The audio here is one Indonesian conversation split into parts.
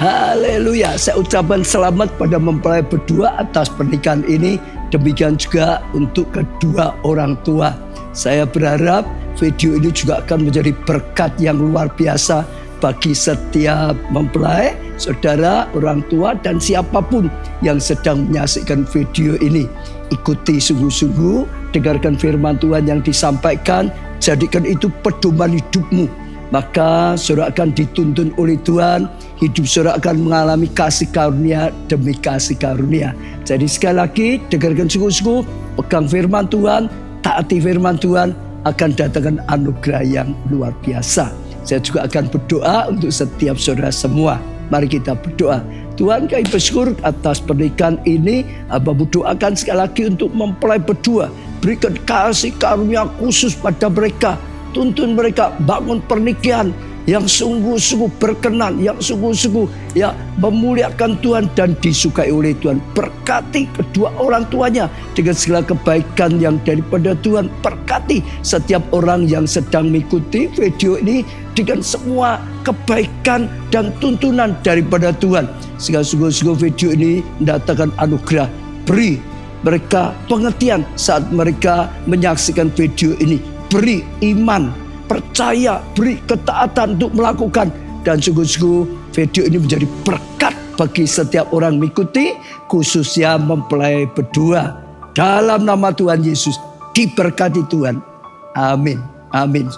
Haleluya. Saya ucapkan selamat pada mempelai berdua atas pernikahan ini. Demikian juga untuk kedua orang tua. Saya berharap video ini juga akan menjadi berkat yang luar biasa bagi setiap mempelai, saudara, orang tua, dan siapapun yang sedang menyaksikan video ini. Ikuti sungguh-sungguh, dengarkan firman Tuhan yang disampaikan, jadikan itu pedoman hidupmu. Maka saudara akan dituntun oleh Tuhan, hidup saudara akan mengalami kasih karunia demi kasih karunia. Jadi sekali lagi, dengarkan sungguh-sungguh, pegang firman Tuhan, taati firman Tuhan, akan datangkan anugerah yang luar biasa. Saya juga akan berdoa untuk setiap saudara semua. Mari kita berdoa. Tuhan, kami bersyukur atas pernikahan ini. Hamba berdoakan sekali lagi untuk mempelai berdua. Berikan kasih karunia khusus pada mereka. Tuntun mereka bangun pernikahan yang sungguh-sungguh berkenan, yang sungguh-sungguh ya memuliakan Tuhan dan disukai oleh Tuhan. Berkati kedua orang tuanya dengan segala kebaikan yang daripada Tuhan. Berkati setiap orang yang sedang mengikuti video ini dengan semua kebaikan dan tuntunan daripada Tuhan. Sehingga sungguh-sungguh video ini mendatangkan anugerah. Beri mereka pengertian saat mereka menyaksikan video ini. Beri iman, percaya, beri ketaatan untuk melakukan. Dan sungguh-sungguh video ini menjadi berkat bagi setiap orang mengikuti, khususnya mempelai berdua. Dalam nama Tuhan Yesus, diberkati Tuhan. Amin. Amin.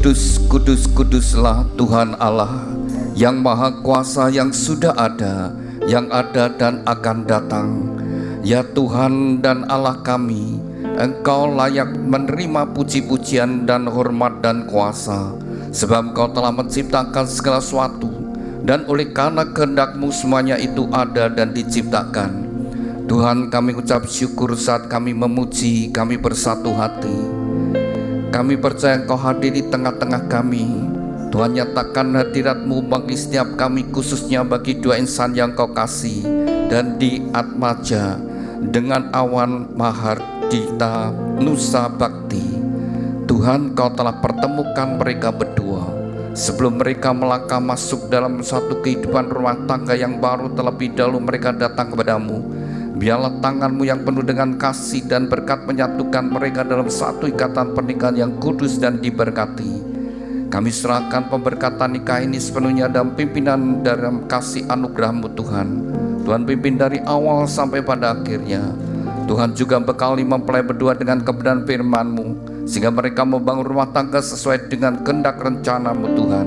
Kudus, kudus, kuduslah Tuhan Allah yang Maha Kuasa, yang sudah ada, yang ada dan akan datang. Ya Tuhan dan Allah kami, Engkau layak menerima puji-pujian dan hormat dan kuasa, sebab Engkau telah menciptakan segala sesuatu, dan oleh karena kehendak-Mu semuanya itu ada dan diciptakan. Tuhan, kami ucap syukur saat kami memuji, kami bersatu hati. Kami percaya Engkau hadir di tengah-tengah kami. Tuhan, nyatakan hadirat-Mu bagi setiap kami, khususnya bagi dua insan yang Kau kasih, dan di Atmaja dengan Awan Mahardita Nusa Bakti. Tuhan, Kau telah pertemukan mereka berdua sebelum mereka melangkah masuk dalam suatu kehidupan rumah tangga yang baru. Terlebih dahulu mereka datang kepadamu. Biarlah tangan-Mu yang penuh dengan kasih dan berkat menyatukan mereka dalam satu ikatan pernikahan yang kudus dan diberkati. Kami serahkan pemberkatan nikah ini sepenuhnya dalam pimpinan dalam kasih anugerah-Mu Tuhan. Tuhan, pimpin dari awal sampai pada akhirnya. Tuhan juga bekali mempelai berdua dengan kebenaran firman-Mu, sehingga mereka membangun rumah tangga sesuai dengan kehendak rencana-Mu Tuhan,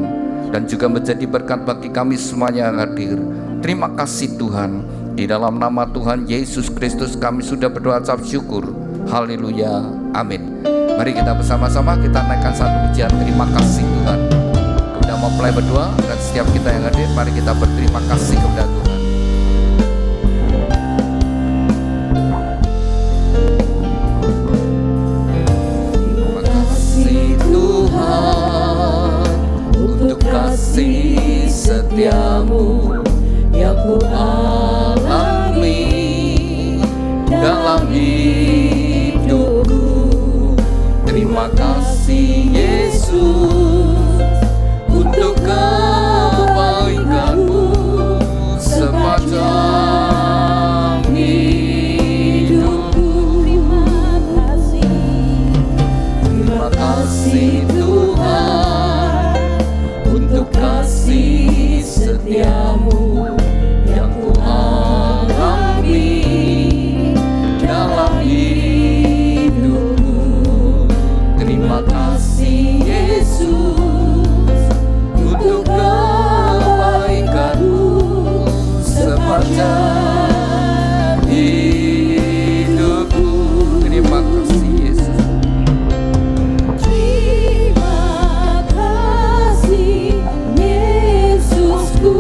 dan juga menjadi berkat bagi kami semuanya yang hadir. Terima kasih Tuhan. Di dalam nama Tuhan Yesus Kristus kami sudah berdoa ucap syukur. Haleluya, amin. Mari kita bersama-sama kita naikkan satu pujian terima kasih Tuhan kepada mempelai berdua dan setiap kita yang hadir. Mari kita berterima kasih kepada Tuhan. Terima kasih Tuhan untuk kasih setia-Mu yang ku alami dalam hidupku. Terima kasih Yesus untuk kebaikan-Mu sepanjang hidupku. Terima kasih Tuhan untuk kasih setia-Mu yang ku alami dalam hidupku. Terima kasih Yesus untuk kebaikan-Mu sepanjang hidupku. Terima kasih Yesus. Terima kasih Yesusku.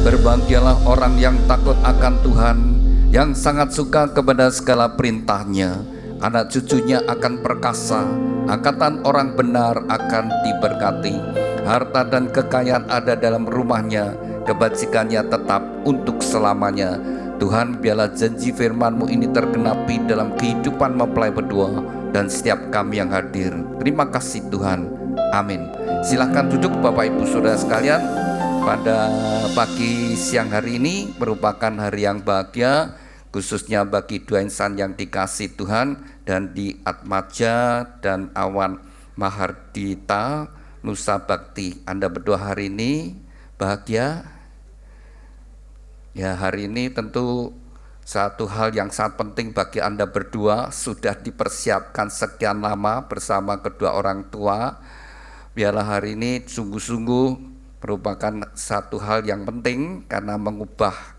Berbahagialah orang yang takut akan Tuhan, yang sangat suka kepada segala perintah-Nya. Anak cucunya akan perkasa, angkatan orang benar akan diberkati. Harta dan kekayaan ada dalam rumahnya, kebajikannya tetap untuk selamanya. Tuhan, biarlah janji firman-Mu ini tergenapi dalam kehidupan mempelai berdua dan setiap kami yang hadir. Terima kasih Tuhan, amin. Silahkan duduk Bapak Ibu Saudara sekalian. Pada pagi siang hari ini merupakan hari yang bahagia, khususnya bagi dua insan yang dikasih Tuhan, dan di Atmaja dan Awan Mahardita Nusa Bakti. Anda berdua hari ini bahagia? Ya, hari ini tentu satu hal yang sangat penting bagi Anda berdua sudah dipersiapkan sekian lama bersama kedua orang tua. Biarlah hari ini sungguh-sungguh merupakan satu hal yang penting karena mengubah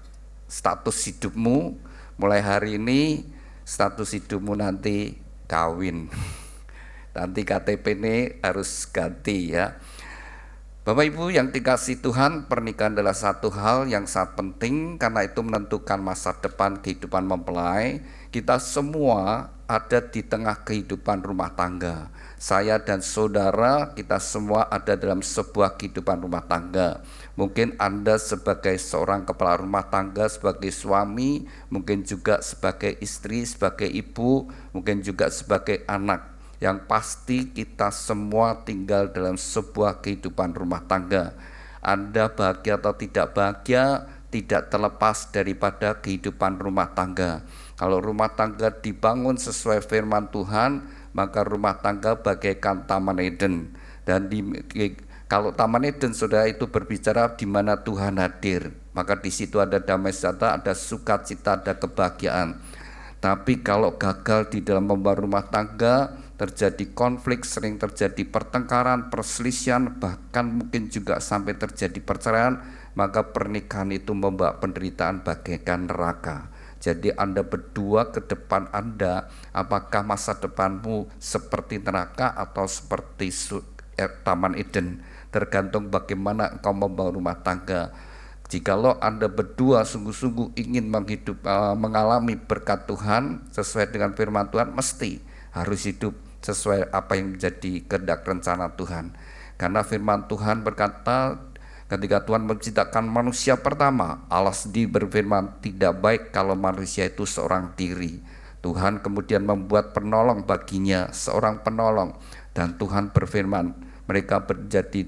status hidupmu. Mulai hari ini status hidupmu nanti kawin. Nanti KTP ini harus ganti ya. Bapak Ibu yang dikasihi Tuhan, pernikahan adalah satu hal yang sangat penting karena itu menentukan masa depan kehidupan mempelai. Kita semua ada di tengah kehidupan rumah tangga. Saya dan saudara, kita semua ada dalam sebuah kehidupan rumah tangga. Mungkin Anda sebagai seorang kepala rumah tangga, sebagai suami, mungkin juga sebagai istri, sebagai ibu, mungkin juga sebagai anak. Yang pasti kita semua tinggal dalam sebuah kehidupan rumah tangga. Anda bahagia atau tidak bahagia tidak terlepas daripada kehidupan rumah tangga. Kalau rumah tangga dibangun sesuai firman Tuhan, maka rumah tangga bagaikan Taman Eden. Dan kalau Taman Eden saudara itu berbicara di mana Tuhan hadir, maka di situ ada damai sejahtera, ada sukacita, ada kebahagiaan. Tapi kalau gagal di dalam membangun rumah tangga, terjadi konflik, sering terjadi pertengkaran, perselisihan, bahkan mungkin juga sampai terjadi perceraian, maka pernikahan itu membawa penderitaan bagaikan neraka. Jadi Anda berdua ke depan Anda, apakah masa depanmu seperti neraka atau seperti Taman Eden? Tergantung bagaimana engkau membangun rumah tangga. Jikalau Anda berdua sungguh-sungguh ingin mengalami berkat Tuhan sesuai dengan firman Tuhan, mesti harus hidup sesuai apa yang menjadi kehendak rencana Tuhan. Karena firman Tuhan berkata, ketika Tuhan menciptakan manusia pertama, Allah sendiri berfirman, tidak baik kalau manusia itu seorang diri. Tuhan kemudian membuat penolong baginya, seorang penolong. Dan Tuhan berfirman, mereka menjadi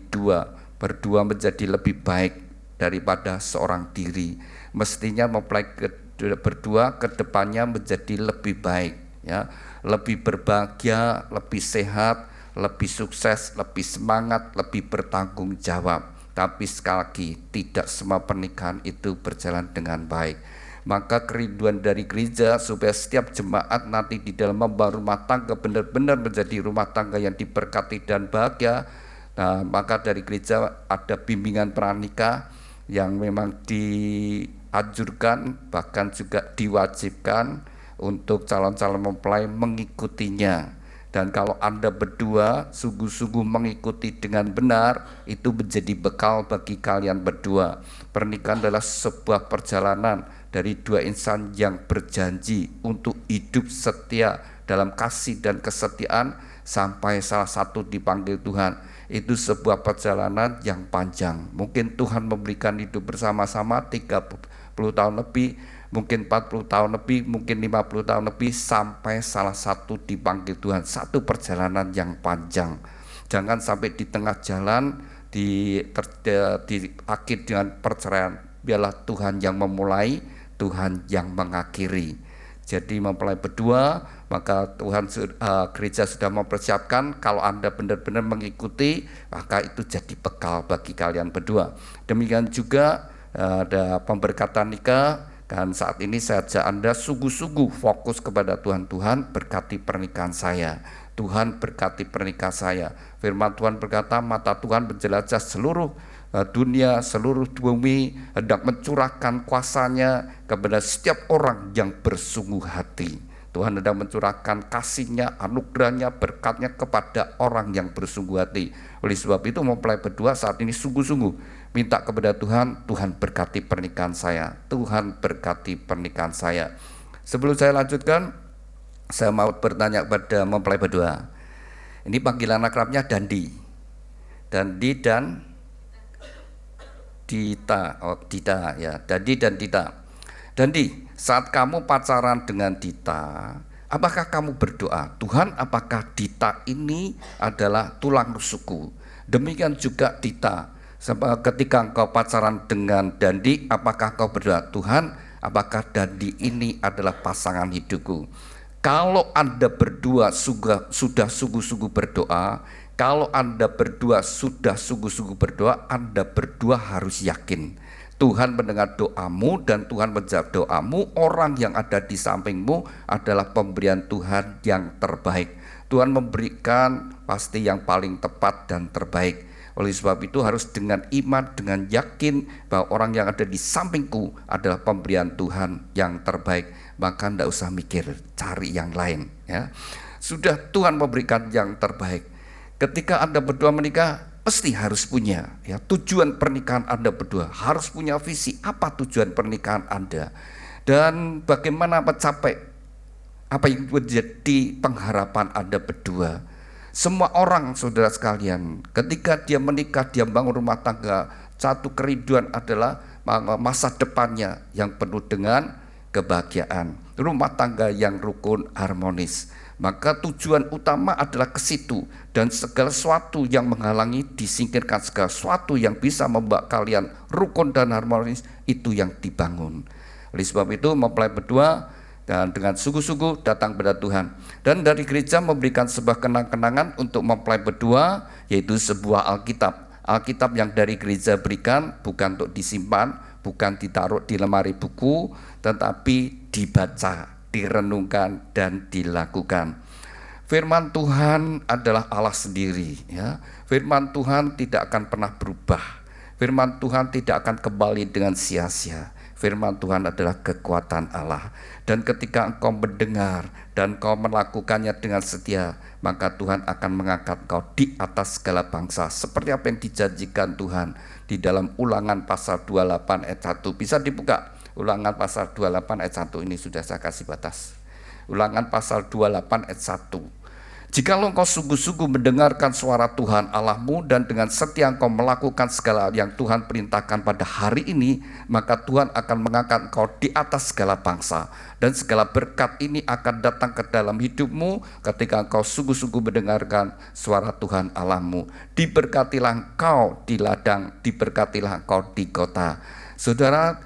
berdua menjadi lebih baik daripada seorang diri. Mestinya mempelai berdua ke depannya menjadi lebih baik, ya, lebih berbahagia, lebih sehat, lebih sukses, lebih semangat, lebih bertanggung jawab. Tapi sekali lagi, tidak semua pernikahan itu berjalan dengan baik. Maka kerinduan dari gereja supaya setiap jemaat nanti di dalam membangun rumah tangga benar-benar menjadi rumah tangga yang diberkati dan bahagia. Nah, maka dari gereja ada bimbingan pranikah yang memang dianjurkan, bahkan juga diwajibkan untuk calon-calon mempelai mengikutinya. Dan kalau Anda berdua sungguh-sungguh mengikuti dengan benar, itu menjadi bekal bagi kalian berdua. Pernikahan adalah sebuah perjalanan dari dua insan yang berjanji untuk hidup setia dalam kasih dan kesetiaan sampai salah satu dipanggil Tuhan. Itu sebuah perjalanan yang panjang. Mungkin Tuhan memberikan hidup bersama-sama 30 tahun lebih, mungkin 40 tahun lebih, mungkin 50 tahun lebih, sampai salah satu dipanggil Tuhan. Satu perjalanan yang panjang. Jangan sampai di tengah jalan diakhiri dengan perceraian. Biarlah Tuhan yang memulai, Tuhan yang mengakhiri. Jadi mempelai berdua, maka Tuhan gereja sudah mempersiapkan. Kalau Anda benar-benar mengikuti, maka itu jadi bekal bagi kalian berdua. Demikian juga ada pemberkatan nikah. Dan saat ini saya ajak Anda sungguh-sungguh fokus kepada Tuhan. Tuhan berkati pernikahan saya, Tuhan berkati pernikahan saya. Firman Tuhan berkata, mata Tuhan menjelajah seluruh dunia, seluruh bumi, hendak mencurahkan kuasanya kepada setiap orang yang bersungguh hati. Tuhan hendak mencurahkan kasih-Nya, anugerah-Nya, berkat-Nya kepada orang yang bersungguh hati. Oleh sebab itu mempelai berdua saat ini sungguh-sungguh minta kepada Tuhan, Tuhan berkati pernikahan saya, Tuhan berkati pernikahan saya. Sebelum saya lanjutkan, saya mau bertanya kepada mempelai berdua. Ini panggilan akrabnya Dandi dan Dita, Dita ya, Dandi dan Dita. Dandi, saat kamu pacaran dengan Dita, apakah kamu berdoa, Tuhan, apakah Dita ini adalah tulang rusukku? Demikian juga Dita, ketika engkau pacaran dengan Dandi, apakah kau berdoa, Tuhan, apakah Dandi ini adalah pasangan hidupku? Kalau Anda berdua sudah sungguh-sungguh berdoa, kalau Anda berdua sudah sungguh-sungguh berdoa, Anda berdua harus yakin Tuhan mendengar doamu dan Tuhan menjawab doamu. Orang yang ada di sampingmu adalah pemberian Tuhan yang terbaik. Tuhan memberikan pasti yang paling tepat dan terbaik. Oleh sebab itu harus dengan iman, dengan yakin bahwa orang yang ada di sampingku adalah pemberian Tuhan yang terbaik. Maka tidak usah mikir cari yang lain, ya. Sudah Tuhan memberikan yang terbaik. Ketika Anda berdua menikah, Pasti harus punya ya tujuan pernikahan Anda berdua, harus punya visi apa tujuan pernikahan Anda dan bagaimana mencapai apa yang menjadi pengharapan Anda berdua. Semua orang saudara sekalian ketika dia menikah, dia bangun rumah tangga, satu kerinduan adalah masa depannya yang penuh dengan kebahagiaan, rumah tangga yang rukun harmonis. Maka tujuan utama adalah ke situ, dan segala sesuatu yang menghalangi disingkirkan, segala sesuatu yang bisa membuat kalian rukun dan harmonis itu yang dibangun. Oleh sebab itu mempelai berdua dan dengan sungguh-sungguh datang kepada Tuhan, dan dari gereja memberikan sebuah kenang-kenangan untuk mempelai berdua, yaitu sebuah Alkitab yang dari gereja berikan, bukan untuk disimpan, bukan ditaruh di lemari buku, tetapi dibaca, direnungkan dan dilakukan. Firman Tuhan adalah Allah sendiri ya. Firman Tuhan tidak akan pernah berubah. Firman Tuhan tidak akan kembali dengan sia-sia. Firman Tuhan adalah kekuatan Allah. Dan ketika engkau mendengar dan engkau melakukannya dengan setia, maka Tuhan akan mengangkat engkau di atas segala bangsa. Seperti apa yang dijanjikan Tuhan di dalam Ulangan pasal 28 ayat 1. Bisa dibuka. Ulangan pasal 28 ayat 1 ini sudah saya kasih batas. Ulangan pasal 28 ayat 1. Jikalau engkau sungguh-sungguh mendengarkan suara Tuhan Allahmu dan dengan setia engkau melakukan segala yang Tuhan perintahkan pada hari ini, maka Tuhan akan mengangkat engkau di atas segala bangsa, dan segala berkat ini akan datang ke dalam hidupmu ketika engkau sungguh-sungguh mendengarkan suara Tuhan Allahmu. Diberkatilah engkau di ladang, diberkatilah engkau di kota. Saudara,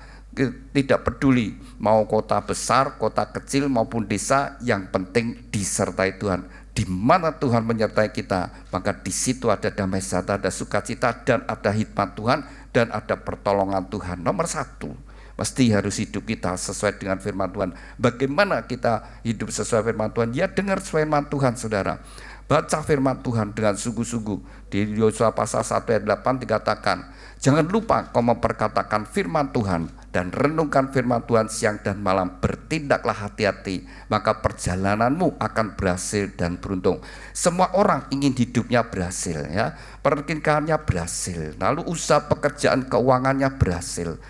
tidak peduli mau kota besar, kota kecil maupun desa, yang penting disertai Tuhan. Di mana Tuhan menyertai kita, maka di situ ada damai sejahtera, ada sukacita, dan ada hikmat Tuhan, dan ada pertolongan Tuhan. Nomor satu, pasti harus hidup kita sesuai dengan firman Tuhan. Bagaimana kita hidup sesuai firman Tuhan? Ya, dengar firman Tuhan, saudara. Baca firman Tuhan dengan sungguh-sungguh. Di Yosua pasal 1 ayat 8 dikatakan, jangan lupa kau memperkatakan firman Tuhan dan renungkan firman Tuhan siang dan malam. Bertindaklah hati-hati, maka perjalananmu akan berhasil dan beruntung. Semua orang ingin hidupnya berhasil ya. Pernikahannya berhasil, lalu usaha pekerjaan keuangannya berhasil.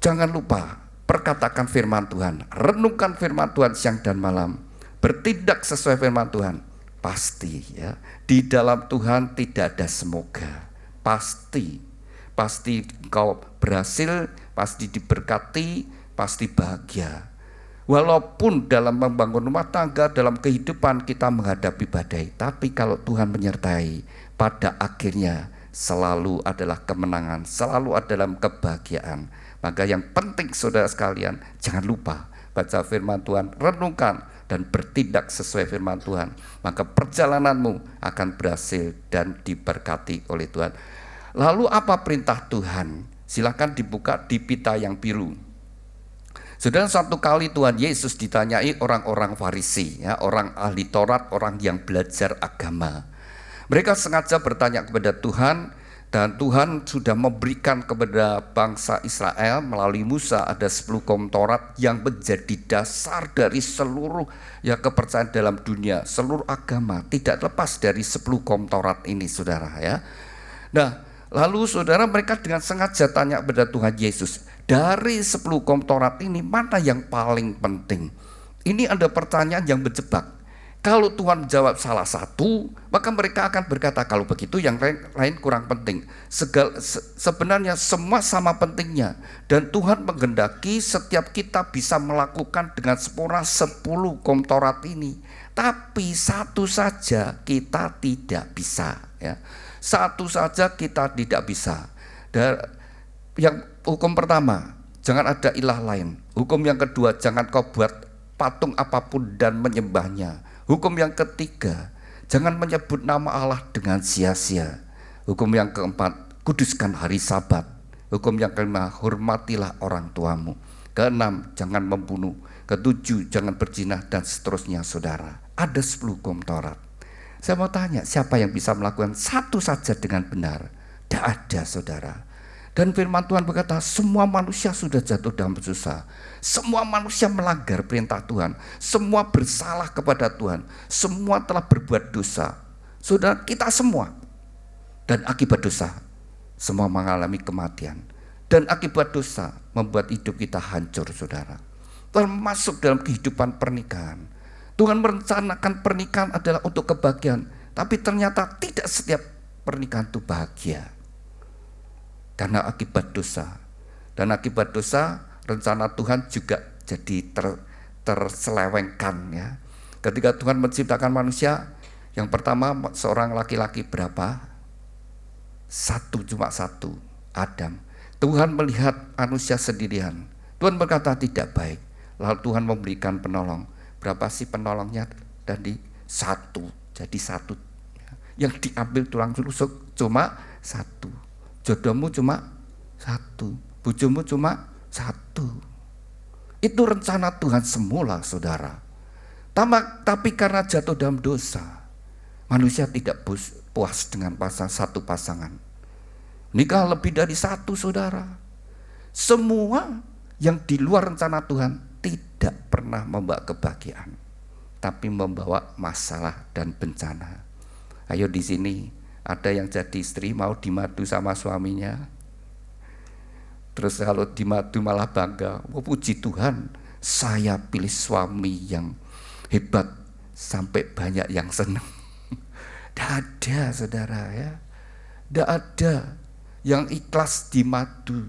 Jangan lupa perkatakan firman Tuhan, renungkan firman Tuhan siang dan malam. Bertindak sesuai firman Tuhan. Pasti ya, di dalam Tuhan tidak ada semoga. Pasti kau berhasil, pasti diberkati, pasti bahagia. Walaupun dalam membangun rumah tangga, dalam kehidupan kita menghadapi badai, tapi kalau Tuhan menyertai, pada akhirnya selalu adalah kemenangan, selalu adalah kebahagiaan. Maka yang penting saudara sekalian, jangan lupa baca firman Tuhan, renungkan dan bertindak sesuai firman Tuhan, maka perjalananmu akan berhasil dan diberkati oleh Tuhan. Lalu apa perintah Tuhan? Silakan dibuka di pita yang biru. Saudara, satu kali Tuhan Yesus ditanyai orang-orang Farisi, ya, orang ahli Taurat, orang yang belajar agama. Mereka sengaja bertanya kepada Tuhan, dan Tuhan sudah memberikan kepada bangsa Israel melalui Musa ada 10 kaum Taurat yang menjadi dasar dari seluruh ya kepercayaan dalam dunia, seluruh agama tidak lepas dari 10 kaum Taurat ini, saudara ya. Nah, lalu saudara, mereka dengan sengaja tanya kepada Tuhan Yesus, dari 10 kaum Taurat ini mana yang paling penting? Ini ada pertanyaan yang menjebak. Kalau Tuhan menjawab salah satu, maka mereka akan berkata, kalau begitu yang lain kurang penting. Sebenarnya semua sama pentingnya, dan Tuhan menghendaki setiap kita bisa melakukan dengan sempurna 10 kaum Taurat ini. Tapi satu saja kita tidak bisa ya. Satu saja kita tidak bisa. Dan yang hukum pertama, jangan ada ilah lain. Hukum yang kedua, jangan kau buat patung apapun dan menyembahnya. Hukum yang ketiga, jangan menyebut nama Allah dengan sia-sia. Hukum yang keempat, kuduskan hari Sabat. Hukum yang kelima, hormatilah orang tuamu. Keenam, jangan membunuh. Ketujuh, jangan berzina, dan seterusnya, saudara. Ada 10 hukum Taurat. Saya mau tanya, siapa yang bisa melakukan satu saja dengan benar? Tidak ada, saudara. Dan firman Tuhan berkata, semua manusia sudah jatuh dalam dosa. Semua manusia melanggar perintah Tuhan. Semua bersalah kepada Tuhan. Semua telah berbuat dosa. Saudara, kita semua. Dan akibat dosa, semua mengalami kematian. Dan akibat dosa membuat hidup kita hancur, saudara. Termasuk dalam kehidupan pernikahan. Tuhan merencanakan pernikahan adalah untuk kebahagiaan, tapi ternyata tidak setiap pernikahan itu bahagia. Karena akibat dosa. Dan akibat dosa, rencana Tuhan juga jadi terselewengkan, ya. Ketika Tuhan menciptakan manusia, yang pertama seorang laki-laki berapa? Cuma satu, Adam. Tuhan melihat manusia sendirian. Tuhan berkata tidak baik. Lalu Tuhan memberikan penolong. Berapa sih penolongnya? Dan satu, jadi satu. Yang diambil tulang rusuk cuma satu. Jodohmu cuma satu. Bojomu cuma satu. Itu rencana Tuhan semula, saudara. Tapi karena jatuh dalam dosa, manusia tidak puas dengan satu pasangan. Nikah lebih dari satu, saudara. Semua yang di luar rencana Tuhan tidak pernah membawa kebahagiaan, tapi membawa masalah dan bencana. Ayo, di sini ada yang jadi istri mau dimadu sama suaminya. Terus kalau dimadu malah bangga, oh, puji Tuhan, saya pilih suami yang hebat sampai banyak yang senang. Tidak ada, saudara, ya. Tidak ada yang ikhlas dimadu.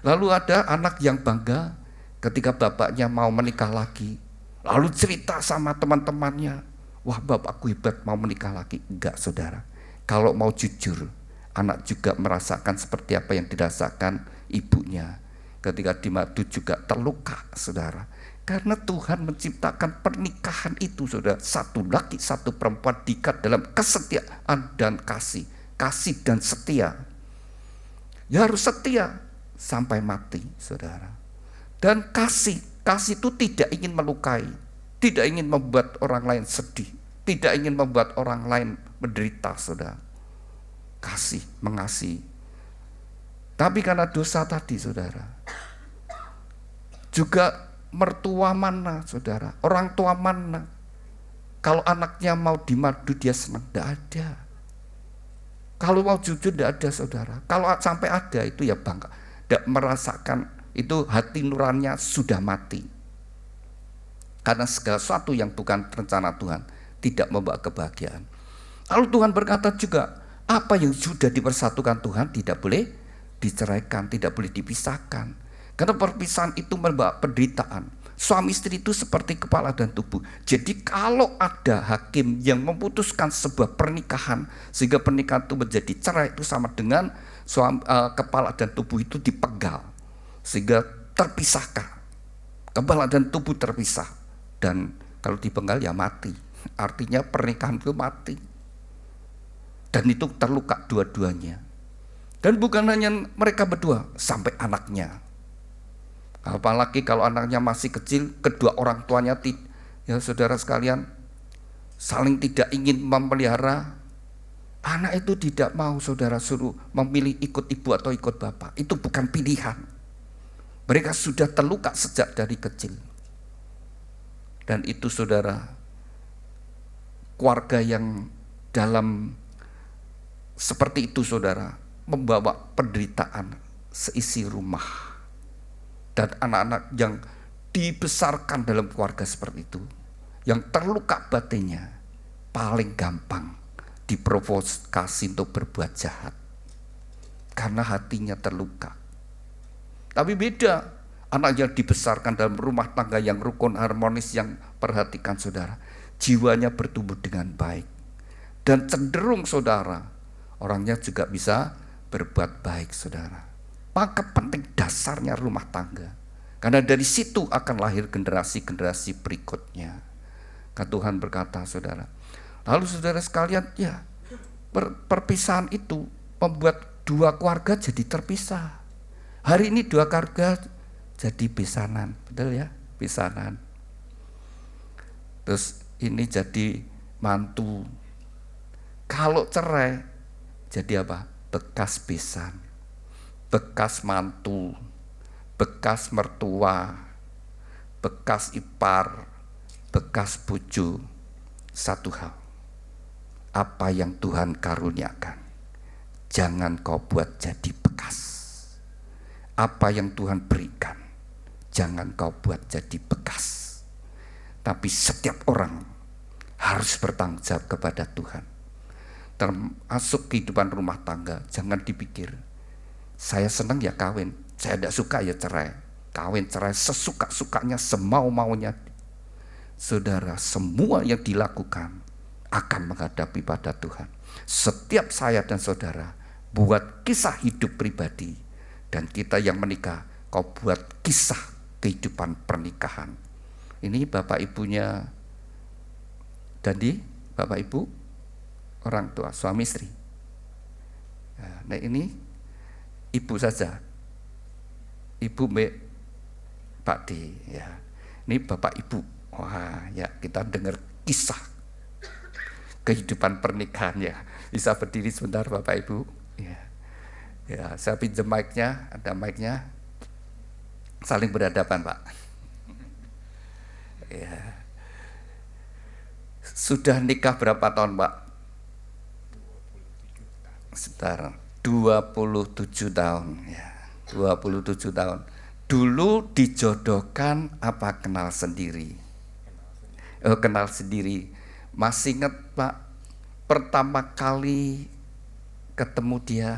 Lalu ada anak yang bangga ketika bapaknya mau menikah lagi, lalu cerita sama teman-temannya, wah, bapakku hebat mau menikah lagi. Enggak, saudara. Kalau mau jujur, anak juga merasakan seperti apa yang dirasakan ibunya. Ketika dimadu juga terluka, saudara. Karena Tuhan menciptakan pernikahan itu, saudara, satu laki satu perempuan diikat dalam kesetiaan dan kasih dan setia. Ya harus setia sampai mati, saudara. Dan kasih itu tidak ingin melukai, tidak ingin membuat orang lain sedih, tidak ingin membuat orang lain menderita, saudara. Kasih, mengasihi. Tapi karena dosa tadi, saudara, juga mertua mana, saudara, orang tua mana, kalau anaknya mau dimadu dia senang? Tidak ada. Kalau mau jujur tidak ada, saudara. Kalau sampai ada itu ya bangga, tidak merasakan itu, hati nuraninya sudah mati. Karena segala sesuatu yang bukan rencana Tuhan tidak membawa kebahagiaan. Lalu Tuhan berkata juga, apa yang sudah dipersatukan Tuhan tidak boleh diceraikan, tidak boleh dipisahkan. Karena perpisahan itu membawa penderitaan. Suami istri itu seperti kepala dan tubuh. Jadi kalau ada hakim yang memutuskan sebuah pernikahan sehingga pernikahan itu menjadi cerai, itu sama dengan kepala dan tubuh itu dipenggal sehingga terpisahkan. Kepala dan tubuh terpisah, dan kalau dipenggal ya mati. Artinya pernikahan itu mati. Dan itu terluka dua-duanya. Dan bukan hanya mereka berdua, sampai anaknya. Apalagi kalau anaknya masih kecil, kedua orang tuanya, ya saudara sekalian, saling tidak ingin memelihara. Anak itu tidak mau, saudara, suruh memilih ikut ibu atau ikut bapak. Itu bukan pilihan. Mereka sudah terluka sejak dari kecil. Dan itu, saudara, keluarga yang dalam seperti itu, saudara, membawa penderitaan seisi rumah. Dan anak-anak yang dibesarkan dalam keluarga seperti itu, yang terluka batinnya, paling gampang diprovokasi untuk berbuat jahat. Karena hatinya terluka. Tapi beda, anak yang dibesarkan dalam rumah tangga yang rukun, harmonis, yang perhatikan, saudara, jiwanya bertumbuh dengan baik. Dan cenderung, saudara, orangnya juga bisa berbuat baik, saudara. Maka penting dasarnya rumah tangga. Karena dari situ akan lahir generasi-generasi berikutnya. Kan Tuhan berkata, saudara. Lalu saudara sekalian, ya, perpisahan itu membuat dua keluarga jadi terpisah. Hari ini dua keluarga jadi besanan, betul ya? Besanan. Terus ini jadi mantu. Kalau cerai, jadi apa? Bekas besan. Bekas mantu, bekas mertua, bekas ipar, bekas bojo. Satu hal, apa yang Tuhan karuniakan jangan kau buat jadi bekas. Apa yang Tuhan berikan, jangan kau buat jadi bekas. Tapi setiap orang harus bertanggung jawab kepada Tuhan. Termasuk kehidupan rumah tangga, jangan dipikir, saya senang ya kawin, saya tidak suka ya cerai. Kawin cerai sesuka-sukanya, semau-maunya. Saudara, semua yang dilakukan akan menghadapi pada Tuhan. Setiap saya dan saudara buat kisah hidup pribadi, dan kita yang menikah, kau buat kisah kehidupan pernikahan. Ini bapak ibunya Dandi, bapak ibu, orang tua, suami istri. Nah ini ibu saja, ibu Pak D, ya. Ini bapak ibu. Wah, ya kita dengar kisah kehidupan pernikahan ya. Bisa berdiri sebentar bapak ibu. Ya, ya saya pinjam mic-nya, ada mic-nya. Saling berhadapan Pak. Ya. Sudah nikah berapa tahun Pak? Sebentar, 27 tahun ya. 27 tahun. Dulu dijodohkan apa kenal sendiri? Kenal sendiri. Masih ingat Pak, pertama kali ketemu dia?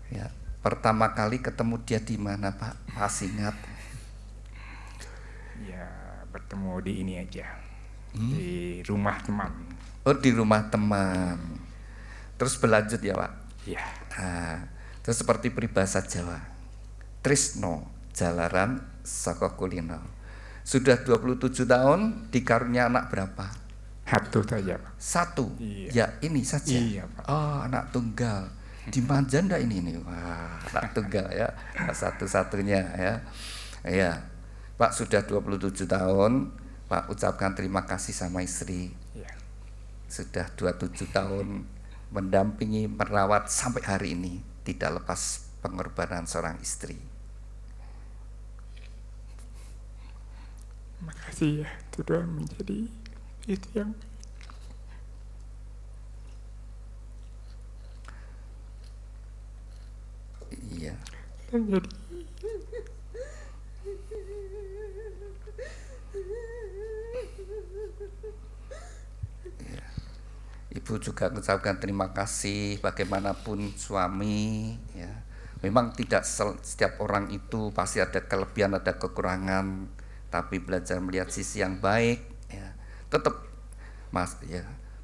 Ya, pertama kali ketemu dia di mana Pak? Masih ingat? Ya, bertemu di ini aja, di rumah teman. Oh, di rumah teman. Terus berlanjut ya Pak? Ya, Terus seperti peribahasa Jawa, tresno jalaran saka kulino. Sudah 27 tahun, dikarunia anak berapa? satu saja Pak. Satu. Iya. Ya ini saja. Iya, Pak. Oh, anak tunggal. Dimanja ndak ini? Wah, anak tunggal ya, satu-satunya ya. Ya, Pak sudah 27 tahun, Pak ucapkan terima kasih sama istri. Ya. Sudah 27 tahun mendampingi, merawat sampai hari ini, tidak lepas pengorbanan seorang istri. Makasih ya, sudah menjadi itu yang Iya. menjadi Ibu juga mengucapkan terima kasih. Bagaimanapun suami ya, memang tidak setiap orang itu pasti ada kelebihan, ada kekurangan, tapi belajar melihat sisi yang baik ya. Tetap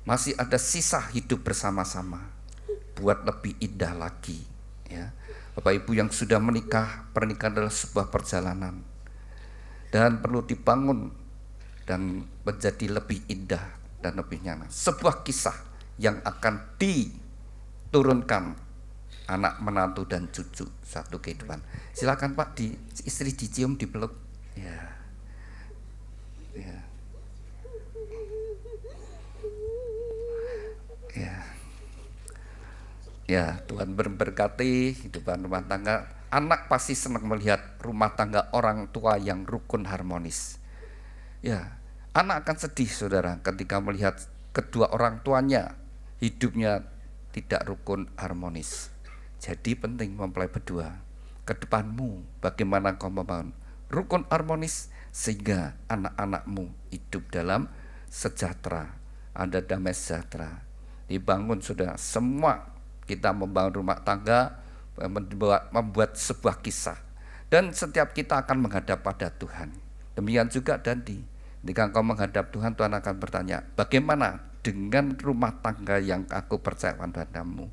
masih ada sisa hidup bersama-sama buat lebih indah lagi ya. Bapak Ibu yang sudah menikah, pernikahan adalah sebuah perjalanan dan perlu dibangun dan menjadi lebih indah dan lebih nyaman. Sebuah kisah yang akan diturunkan anak menantu dan cucu satu kehidupan. Silakan Pak, istri dicium, dipeluk. Ya. Ya. Ya. Ya, Tuhan memberkati kehidupan rumah tangga. Anak pasti senang melihat rumah tangga orang tua yang rukun harmonis. Ya, anak akan sedih saudara ketika melihat kedua orang tuanya hidupnya tidak rukun harmonis. Jadi penting mempelai berdua. Ke depanmu bagaimana kau membangun rukun harmonis sehingga anak-anakmu hidup dalam sejahtera, ada damai sejahtera. Dibangun sudah semua. Kita membangun rumah tangga, membuat sebuah kisah, dan setiap kita akan menghadap pada Tuhan. Demikian juga Dandi, ketika engkau menghadap Tuhan, Tuhan akan bertanya, bagaimana dengan rumah tangga yang aku percayakan padamu?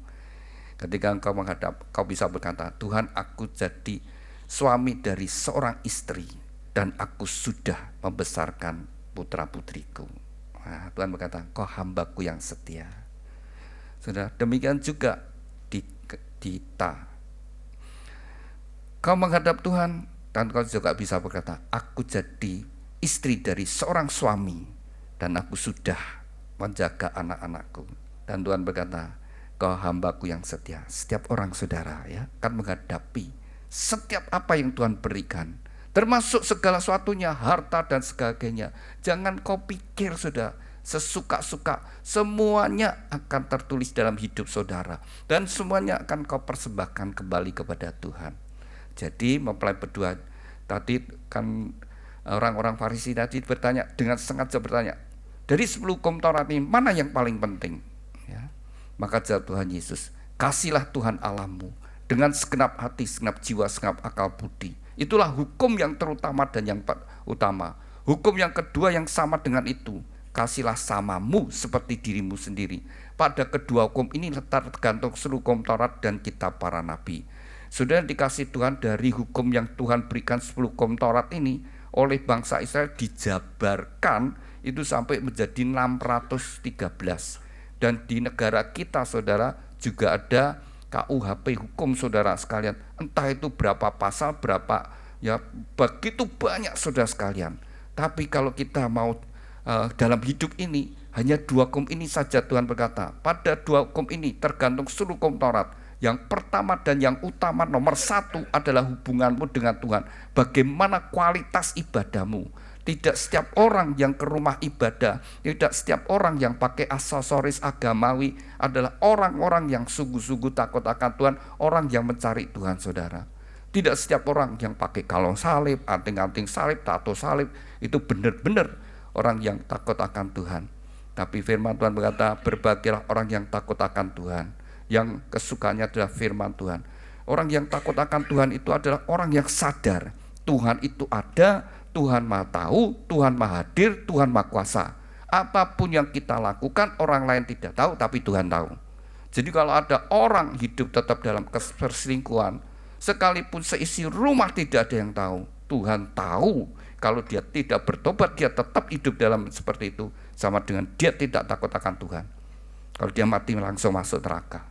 Ketika engkau menghadap, kau bisa berkata, Tuhan, aku jadi suami dari seorang istri dan aku sudah membesarkan putra putriku. Nah, Tuhan berkata, kau hambaku yang setia. Sudah demikian juga di kau menghadap Tuhan dan kau juga bisa berkata, aku jadi istri dari seorang suami dan aku sudah menjaga anak-anakku. Dan Tuhan berkata, kau hambaku yang setia. Setiap orang saudara ya kan menghadapi setiap apa yang Tuhan berikan, termasuk segala sesuatunya, harta dan sebagainya. Jangan kau pikir sudah sesuka-suka, semuanya akan tertulis dalam hidup saudara, dan semuanya akan kau persembahkan kembali kepada Tuhan. Jadi mempelai berdua tadi kan, orang-orang Farisi tadi bertanya, dengan sengaja bertanya, dari 10 hukum Taurat ini mana yang paling penting? Ya. Maka jawab Tuhan Yesus, kasihlah Tuhan Allahmu dengan segenap hati, segenap jiwa, segenap akal budi. Itulah hukum yang terutama dan yang utama. Hukum yang kedua yang sama dengan itu, kasihlah samamu seperti dirimu sendiri. Pada kedua hukum ini tergantung seluruh hukum Taurat dan kitab para nabi. Sudah dikasih Tuhan, dari hukum yang Tuhan berikan 10 hukum Taurat ini oleh bangsa Israel dijabarkan itu sampai menjadi 613. Dan di negara kita saudara juga ada KUHP hukum saudara sekalian, entah itu berapa pasal, berapa, ya begitu banyak saudara sekalian. Tapi kalau kita mau dalam hidup ini, hanya 2 hukum ini saja Tuhan berkata, pada 2 hukum ini tergantung seluruh hukum Taurat. Yang pertama dan yang utama, nomor 1 adalah hubunganmu dengan Tuhan. Bagaimana kualitas ibadahmu. Tidak setiap orang yang ke rumah ibadah, tidak setiap orang yang pakai aksesoris agamawi adalah orang-orang yang sungguh-sungguh takut akan Tuhan, orang yang mencari Tuhan saudara. Tidak setiap orang yang pakai kalung salib, anting-anting salib, tato salib, itu benar-benar orang yang takut akan Tuhan. Tapi firman Tuhan berkata, berbahagialah orang yang takut akan Tuhan, yang kesukaannya adalah firman Tuhan. Orang yang takut akan Tuhan itu adalah orang yang sadar Tuhan itu ada, Tuhan Maha Tahu, Tuhan Maha Hadir, Tuhan Maha Kuasa. Apapun yang kita lakukan orang lain tidak tahu, tapi Tuhan tahu. Jadi kalau ada orang hidup tetap dalam perselingkuhan, sekalipun seisi rumah tidak ada yang tahu, Tuhan tahu. Kalau dia tidak bertobat, dia tetap hidup dalam seperti itu, sama dengan dia tidak takut akan Tuhan. Kalau dia mati langsung masuk neraka.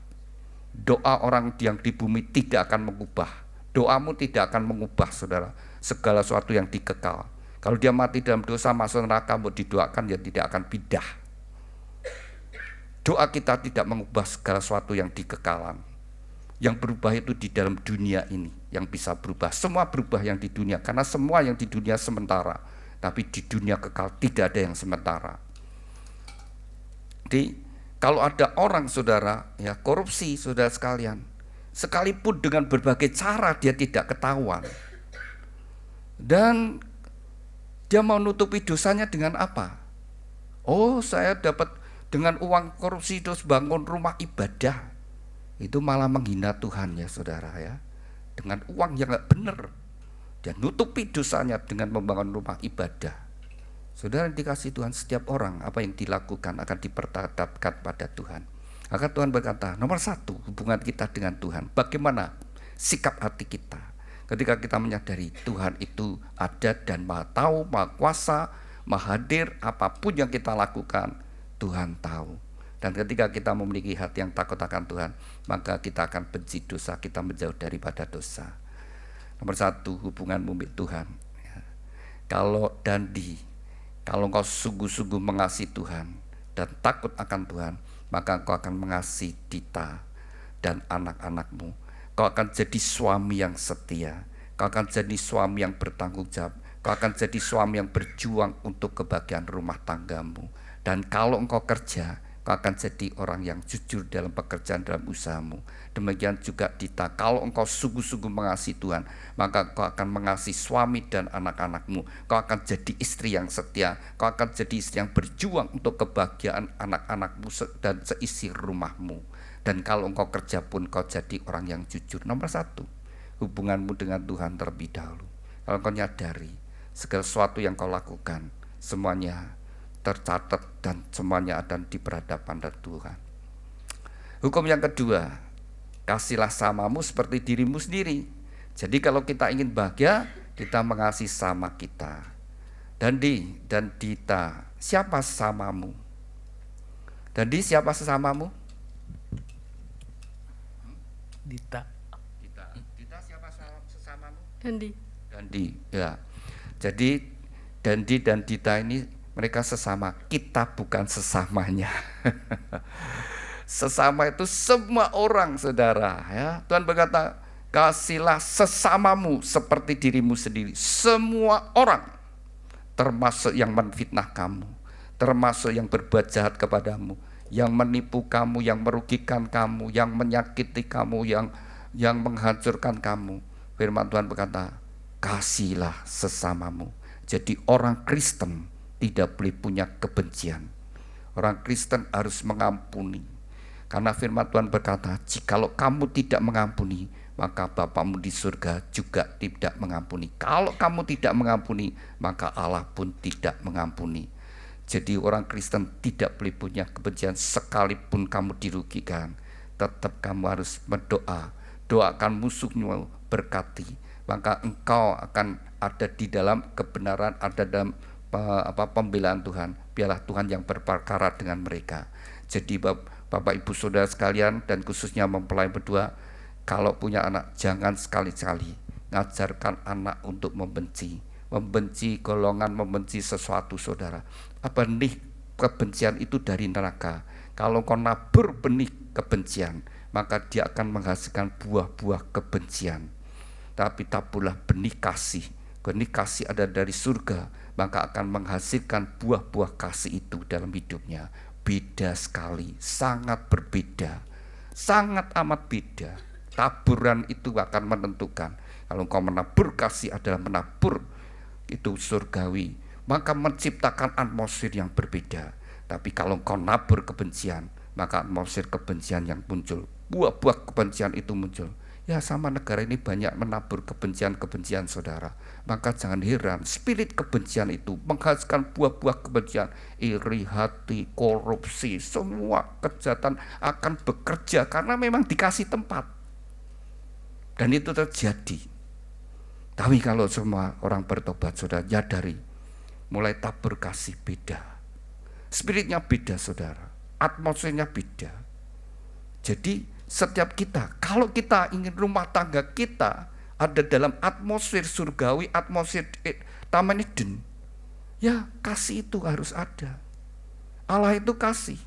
Doa orang yang di bumi tidak akan mengubah. Doamu tidak akan mengubah saudara segala sesuatu yang dikekal. Kalau dia mati dalam dosa masuk neraka, mau didoakan ya tidak akan pindah. Doa kita tidak mengubah segala sesuatu yang dikekalan. Yang berubah itu di dalam dunia ini yang bisa berubah. Semua berubah yang di dunia, karena semua yang di dunia sementara. Tapi di dunia kekal tidak ada yang sementara. Jadi kalau ada orang saudara ya korupsi saudara sekalian, sekalipun dengan berbagai cara dia tidak ketahuan, dan dia mau nutupi dosanya dengan apa? Oh, saya dapat dengan uang korupsi terus bangun rumah ibadah. Itu malah menghina Tuhan ya saudara ya. Dengan uang yang gak benar, dia nutupi dosanya dengan membangun rumah ibadah. Saudara dikasih Tuhan, setiap orang apa yang dilakukan akan dipertadapkan pada Tuhan. Maka Tuhan berkata, nomor 1 hubungan kita dengan Tuhan. Bagaimana sikap hati kita ketika kita menyadari Tuhan itu ada dan Maha Tahu, Maha Kuasa, Maha Hadir. Apapun yang kita lakukan Tuhan tahu. Dan ketika kita memiliki hati yang takut akan Tuhan, maka kita akan benci dosa, kita menjauh daripada dosa. Nomor 1 hubunganmu dengan Tuhan. Kalau engkau sungguh-sungguh mengasihi Tuhan dan takut akan Tuhan, maka engkau akan mengasihi Dita dan anak-anakmu. Kau akan jadi suami yang setia, kau akan jadi suami yang bertanggung jawab, kau akan jadi suami yang berjuang untuk kebahagiaan rumah tanggamu. Dan kalau engkau kerja, kau akan jadi orang yang jujur dalam pekerjaan, dalam usahamu. Demikian juga Dita, kalau engkau sungguh-sungguh mengasihi Tuhan, maka kau akan mengasihi suami dan anak-anakmu. Kau akan jadi istri yang setia, kau akan jadi istri yang berjuang untuk kebahagiaan anak-anakmu dan seisi rumahmu. Dan kalau engkau kerja pun kau jadi orang yang jujur. Nomor 1 hubunganmu dengan Tuhan terlebih dahulu. Kalau kau nyadari segala sesuatu yang kau lakukan semuanya tercatat dan semuanya ada di perhadapan Tuhan. Hukum yang kedua, kasihlah samamu seperti dirimu sendiri. Jadi kalau kita ingin bahagia, kita mengasihi sama kita. Dan Dita, siapa samamu? Dan siapa sesamamu? Dita siapa sesamamu? Dandi ya. Jadi Dandi dan Dita ini mereka sesama, kita bukan sesamanya. Sesama itu semua orang saudara ya. Tuhan berkata, Kasihilah sesamamu seperti dirimu sendiri. Semua orang, termasuk yang menfitnah kamu, termasuk yang berbuat jahat kepadamu, yang menipu kamu, yang merugikan kamu, yang menyakiti kamu, yang menghancurkan kamu. Firman Tuhan berkata, kasihilah sesamamu. Jadi orang Kristen tidak boleh punya kebencian. Orang Kristen harus mengampuni. Karena firman Tuhan berkata, jikalau kamu tidak mengampuni, maka Bapamu di surga juga tidak mengampuni. Kalau kamu tidak mengampuni, maka Allah pun tidak mengampuni. Jadi orang Kristen tidak boleh punya kebencian. Sekalipun kamu dirugikan, tetap kamu harus berdoa. Doakan musuhmu, berkati, maka engkau akan ada di dalam kebenaran, ada dalam pembelaan Tuhan. Biarlah Tuhan yang berperkara dengan mereka. Jadi Bapak Ibu Saudara sekalian, dan khususnya mempelai berdua, kalau punya anak, jangan sekali-sekali ngajarkan anak untuk membenci golongan, membenci sesuatu, saudara. Benih kebencian itu dari neraka. Kalau kau nabur benih kebencian, maka dia akan menghasilkan buah-buah kebencian. Tapi taburlah benih kasih. Benih kasih ada dari surga, maka akan menghasilkan buah-buah kasih itu dalam hidupnya. Beda sekali, sangat berbeda, sangat amat beda. Taburan itu akan menentukan. Kalau engkau menabur kasih adalah menabur itu surgawi, maka menciptakan atmosfer yang berbeda. Tapi kalau engkau nabur kebencian, maka atmosfer kebencian yang muncul, buah-buah kebencian itu muncul. Ya, sama negara ini banyak menabur kebencian-kebencian, saudara. Maka jangan heran spirit kebencian itu menghasilkan buah-buah kebencian. Iri hati, korupsi, semua kejahatan akan bekerja karena memang dikasih tempat. Dan itu terjadi. Tapi kalau semua orang bertobat, saudara, nyadari, mulai tabur kasih beda. Spiritnya beda, saudara. Atmosfernya beda. Jadi setiap kita, kalau kita ingin rumah tangga kita ada dalam atmosfer surgawi, atmosfer Taman Eden, ya kasih itu harus ada. Allah itu kasih.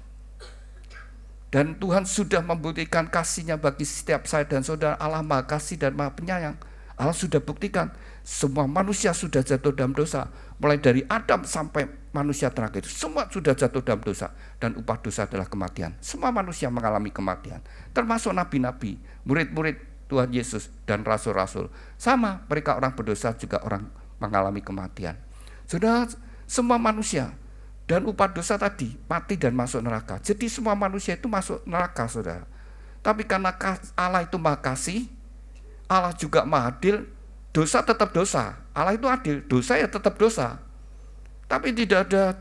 Dan Tuhan sudah membuktikan kasih-Nya bagi setiap saya dan saudara. Allah Maha Kasih dan Maha Penyayang. Allah sudah buktikan semua manusia sudah jatuh dalam dosa. Mulai dari Adam sampai manusia terakhir, semua sudah jatuh dalam dosa. Dan upah dosa adalah kematian. Semua manusia mengalami kematian, termasuk nabi-nabi, murid-murid Tuhan Yesus dan rasul-rasul. Sama, mereka orang berdosa juga orang mengalami kematian. Sudah semua manusia. Dan upah dosa tadi, mati dan masuk neraka. Jadi semua manusia itu masuk neraka, saudara. Tapi karena Allah itu Maha Kasih, Allah juga Maha Adil, dosa tetap dosa. Allah itu adil, dosa ya tetap dosa. Tapi tidak ada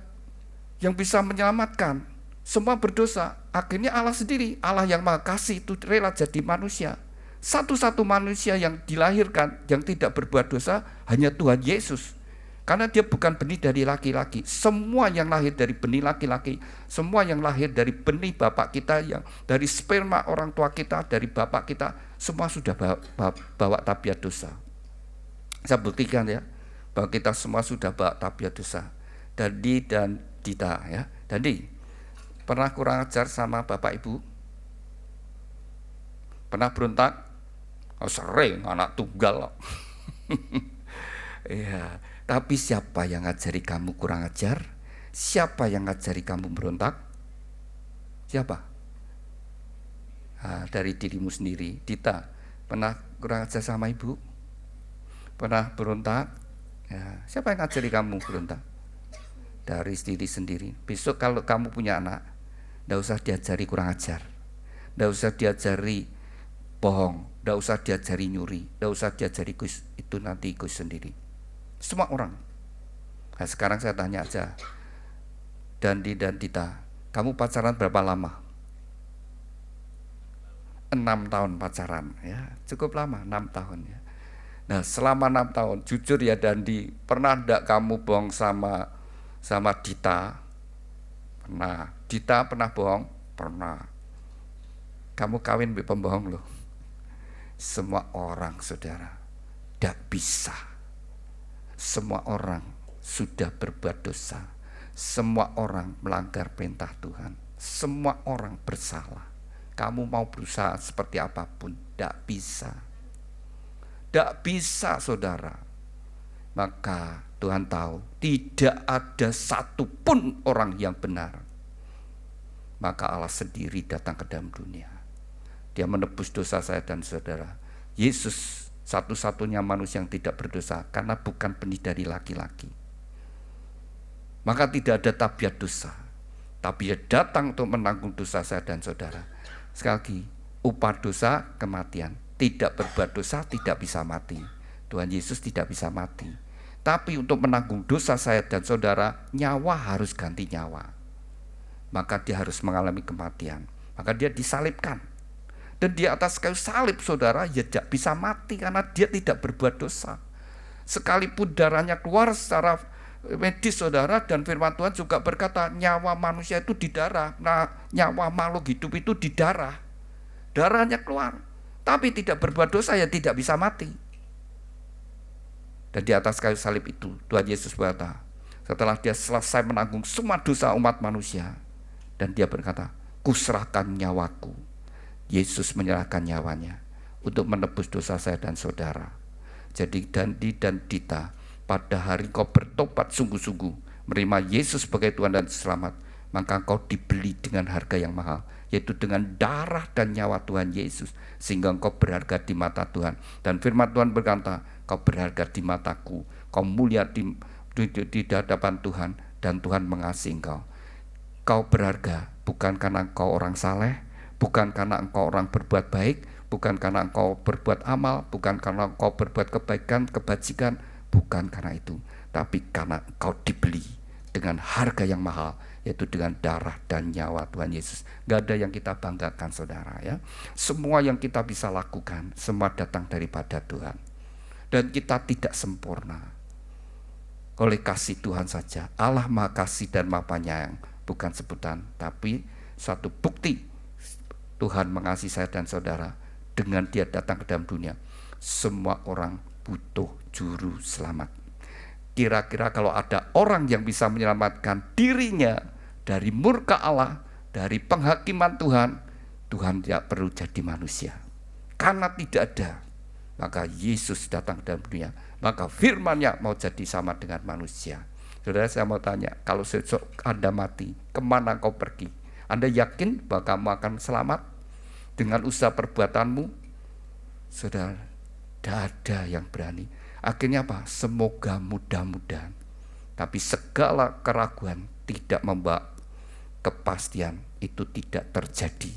yang bisa menyelamatkan. Semua berdosa. Akhirnya Allah sendiri, Allah yang Maha Kasih itu rela jadi manusia. Satu-satu manusia yang dilahirkan, yang tidak berbuat dosa, hanya Tuhan Yesus. Karena dia bukan benih dari laki-laki. Semua yang lahir dari benih laki-laki, semua yang lahir dari benih bapak kita, yang dari sperma orang tua kita, dari bapak kita, semua sudah bawa tabiat dosa. Saya buktikan ya, bahwa kita semua sudah bawa tabiat dosa. Dandi dan Dita ya. Dandi, pernah kurang ajar sama bapak ibu? Pernah berontak? Oh, sering, anak tunggal. Iya. Tapi siapa yang ngajari kamu kurang ajar? Siapa yang ngajari kamu berontak? Siapa? Dari dirimu sendiri. Dita, pernah kurang ajar sama ibu? Pernah berontak? Ya, siapa yang ngajari kamu berontak? Dari diri sendiri. Besok kalau kamu punya anak, tidak usah diajari kurang ajar, tidak usah diajari bohong, tidak usah diajari nyuri, tidak usah diajari itu nanti ikut sendiri. Semua orang. Nah, sekarang saya tanya aja, Dandi dan Dita, kamu pacaran berapa lama? 6 tahun pacaran ya, cukup lama, 6 tahun ya. Nah, selama 6 tahun, jujur ya Dandi, pernah enggak kamu bohong sama Dita? Pernah. Dita pernah bohong? Pernah. Kamu kawin dengan pembohong loh. Semua orang, saudara, tidak bisa. Semua orang sudah berbuat dosa. Semua orang melanggar perintah Tuhan. Semua orang bersalah. Kamu mau berusaha seperti apapun, tidak bisa. Tidak bisa, saudara. Maka Tuhan tahu tidak ada satupun orang yang benar. Maka Allah sendiri datang ke dalam dunia. Dia menebus dosa saya dan saudara. Yesus satu-satunya manusia yang tidak berdosa, karena bukan benih dari laki-laki. Maka tidak ada tabiat dosa, tapi dia datang untuk menanggung dosa saya dan saudara. Sekali lagi, upah dosa kematian. Tidak berbuat dosa tidak bisa mati. Tuhan Yesus tidak bisa mati. Tapi untuk menanggung dosa saya dan saudara, nyawa harus ganti nyawa. Maka dia harus mengalami kematian. Maka dia disalibkan. Dan di atas kayu salib, saudara, ya tidak bisa mati karena dia tidak berbuat dosa. Sekalipun darahnya keluar secara medis, saudara, dan firman Tuhan juga berkata nyawa manusia itu di darah. Nah, nyawa makhluk hidup itu di darah. Darahnya keluar. Tapi tidak berbuat dosa, ya tidak bisa mati. Dan di atas kayu salib itu Tuhan Yesus berkata, setelah dia selesai menanggung semua dosa umat manusia, dan dia berkata, kuserahkan nyawaku. Yesus menyerahkan nyawanya untuk menebus dosa saya dan saudara. Jadi Dandi dan Dita, pada hari kau bertobat sungguh-sungguh, menerima Yesus sebagai Tuhan dan Selamat, maka kau dibeli dengan harga yang mahal, yaitu dengan darah dan nyawa Tuhan Yesus, sehingga engkau berharga di mata Tuhan. Dan firman Tuhan berkata, kau berharga di mataku, kau mulia di hadapan Tuhan, dan Tuhan mengasihi engkau. Kau berharga bukan karena engkau orang saleh, bukan karena engkau orang berbuat baik, bukan karena engkau berbuat amal, bukan karena engkau berbuat kebaikan, kebajikan, bukan karena itu, tapi karena engkau dibeli dengan harga yang mahal, yaitu dengan darah dan nyawa Tuhan Yesus. Gak ada yang kita banggakan, saudara, ya. Semua yang kita bisa lakukan, semua datang daripada Tuhan. Dan kita tidak sempurna. Oleh kasih Tuhan saja. Allah Maha Kasih dan Maha Penyayang, bukan sebutan, tapi suatu bukti Tuhan mengasihi saya dan saudara. Dengan dia datang ke dalam dunia, semua orang butuh juru selamat. Kira-kira kalau ada orang yang bisa menyelamatkan dirinya dari murka Allah, dari penghakiman Tuhan, Tuhan tidak perlu jadi manusia. Karena tidak ada, maka Yesus datang ke dalam dunia, maka firman-Nya mau jadi sama dengan manusia. Saudara, saya mau tanya, kalau besok Anda mati, kemana kau pergi? Anda yakin bahwa kamu akan selamat dengan usaha perbuatanmu? Saudara, tidak ada yang berani. Akhirnya apa? Semoga mudah-mudahan. Tapi segala keraguan tidak membawa kepastian, itu tidak terjadi.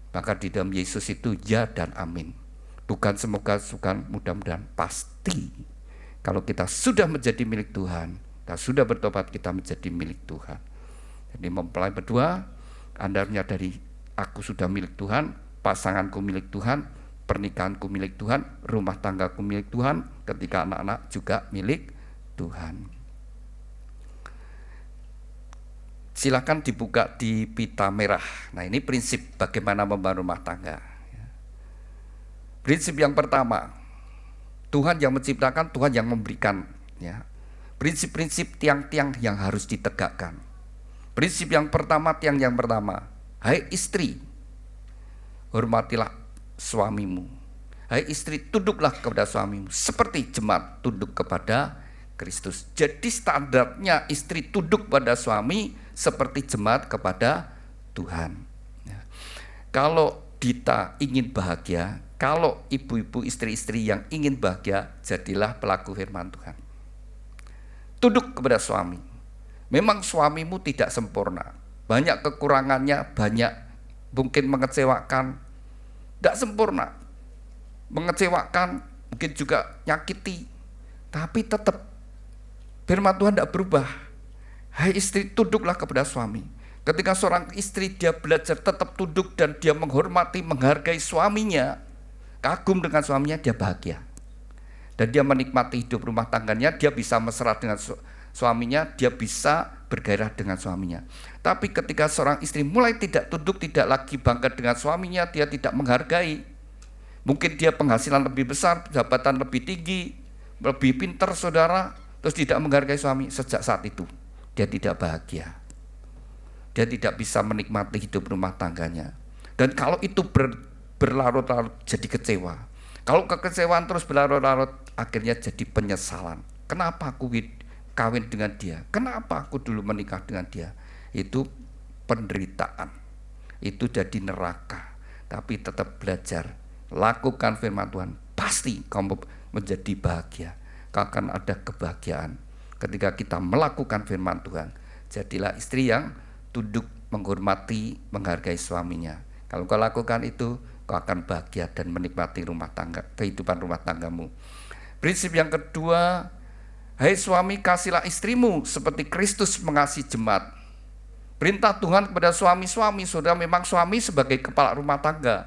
Maka di dalam Yesus itu ya dan amin. Bukan semoga, bukan mudah-mudahan, pasti. Kalau kita sudah menjadi milik Tuhan, kita sudah bertobat, kita menjadi milik Tuhan. Jadi mempelai berdua, Anda menyadari, aku sudah milik Tuhan, pasanganku milik Tuhan, pernikahanku milik Tuhan, rumah tanggaku milik Tuhan, ketika anak-anak juga milik Tuhan. Silakan dibuka di pita merah. Nah, ini prinsip bagaimana membangun rumah tangga. Prinsip yang pertama, Tuhan yang menciptakan, Tuhan yang memberikan. Ya. Prinsip-prinsip tiang-tiang yang harus ditegakkan. Prinsip yang pertama, tiang yang pertama, hai istri, hormatilah suamimu. Hai istri, tunduklah kepada suamimu seperti jemaat tunduk kepada Kristus. Jadi standarnya istri tunduk pada suami seperti jemaat kepada Tuhan. Ya. Kalau Dita ingin bahagia, kalau ibu-ibu istri-istri yang ingin bahagia, jadilah pelaku firman Tuhan. Tunduk kepada suami. Memang suamimu tidak sempurna, banyak kekurangannya, banyak mungkin mengecewakan, tidak sempurna, mengecewakan, mungkin juga nyakiti, tapi tetap firman Tuhan tidak berubah. Hai istri, tunduklah kepada suami. Ketika seorang istri dia belajar tetap tunduk dan dia menghormati, menghargai suaminya, kagum dengan suaminya, dia bahagia. Dan dia menikmati hidup rumah tangganya, dia bisa mesra dengan suaminya, dia bisa bergairah dengan suaminya. Tapi ketika seorang istri mulai tidak tunduk, tidak lagi bangga dengan suaminya, dia tidak menghargai, mungkin dia penghasilan lebih besar, jabatan lebih tinggi, lebih pintar, saudara, terus tidak menghargai suami, sejak saat itu dia tidak bahagia. Dia tidak bisa menikmati hidup rumah tangganya. Dan kalau itu berlarut-larut jadi kecewa. Kalau kekecewaan terus berlarut-larut, akhirnya jadi penyesalan. Kenapa aku kawin dengan dia? Kenapa aku dulu menikah dengan dia? Itu penderitaan. Itu jadi neraka. Tapi tetap belajar. Lakukan firman Tuhan. Pasti kamu menjadi bahagia. Kau akan ada kebahagiaan. Ketika kita melakukan firman Tuhan, jadilah istri yang tunduk, menghormati, menghargai suaminya. Kalau kau lakukan itu, kau akan bahagia dan menikmati rumah tangga, kehidupan rumah tanggamu. Prinsip yang kedua, hai suami, kasihlah istrimu seperti Kristus mengasihi jemaat. Perintah Tuhan kepada suami-suami, saudara, memang suami sebagai kepala rumah tangga.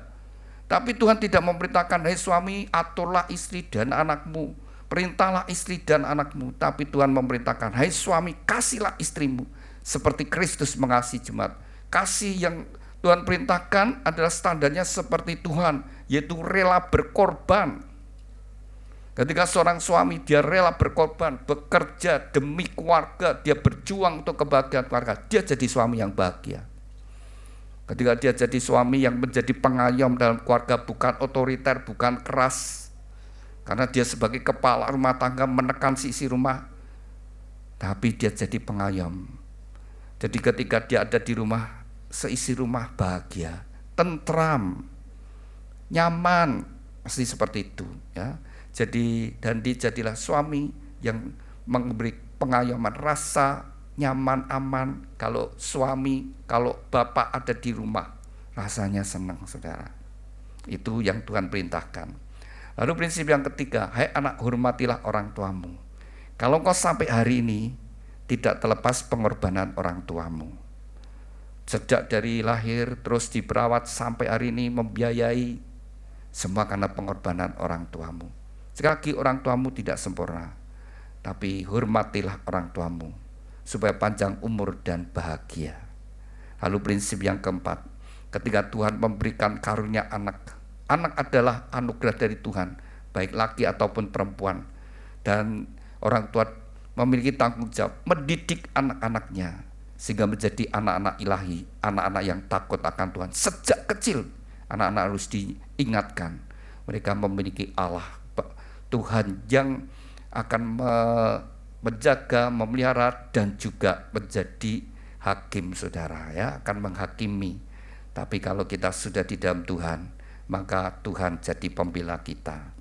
Tapi Tuhan tidak memerintahkan, hai suami, aturlah istri dan anakmu. Perintahlah istri dan anakmu. Tapi Tuhan memerintahkan, hai suami, kasihlah istrimu seperti Kristus mengasihi jemaat. Kasih yang Tuhan perintahkan adalah standarnya seperti Tuhan, yaitu rela berkorban. Ketika seorang suami dia rela berkorban, bekerja demi keluarga, dia berjuang untuk kebahagiaan keluarga, dia jadi suami yang bahagia. Ketika dia jadi suami yang menjadi pengayom dalam keluarga, bukan otoriter, bukan keras, karena dia sebagai kepala rumah tangga menekan sisi rumah, tapi dia jadi pengayom. Jadi ketika dia ada di rumah, seisi rumah bahagia, tentram, nyaman, pasti seperti itu, ya. Jadi jadilah suami yang memberi pengayoman, rasa nyaman, aman. Kalau suami, kalau bapak ada di rumah, rasanya senang, saudara. Itu yang Tuhan perintahkan. Lalu prinsip yang ketiga, hai anak, hormatilah orang tuamu. Kalau kau sampai hari ini tidak terlepas pengorbanan orang tuamu, sejak dari lahir terus diperawat sampai hari ini membiayai, semua karena pengorbanan orang tuamu. Sekali lagi, orang tuamu tidak sempurna, tapi hormatilah orang tuamu supaya panjang umur dan bahagia. Lalu prinsip yang keempat, ketika Tuhan memberikan karunia anak, anak adalah anugerah dari Tuhan, baik laki ataupun perempuan, dan orang tua memiliki tanggung jawab mendidik anak-anaknya sehingga menjadi anak-anak ilahi, anak-anak yang takut akan Tuhan. Sejak kecil anak-anak harus diingatkan mereka memiliki Allah, Tuhan yang akan menjaga, memelihara, dan juga menjadi hakim, saudara, ya, akan menghakimi. Tapi kalau kita sudah di dalam Tuhan, maka Tuhan jadi pembela kita.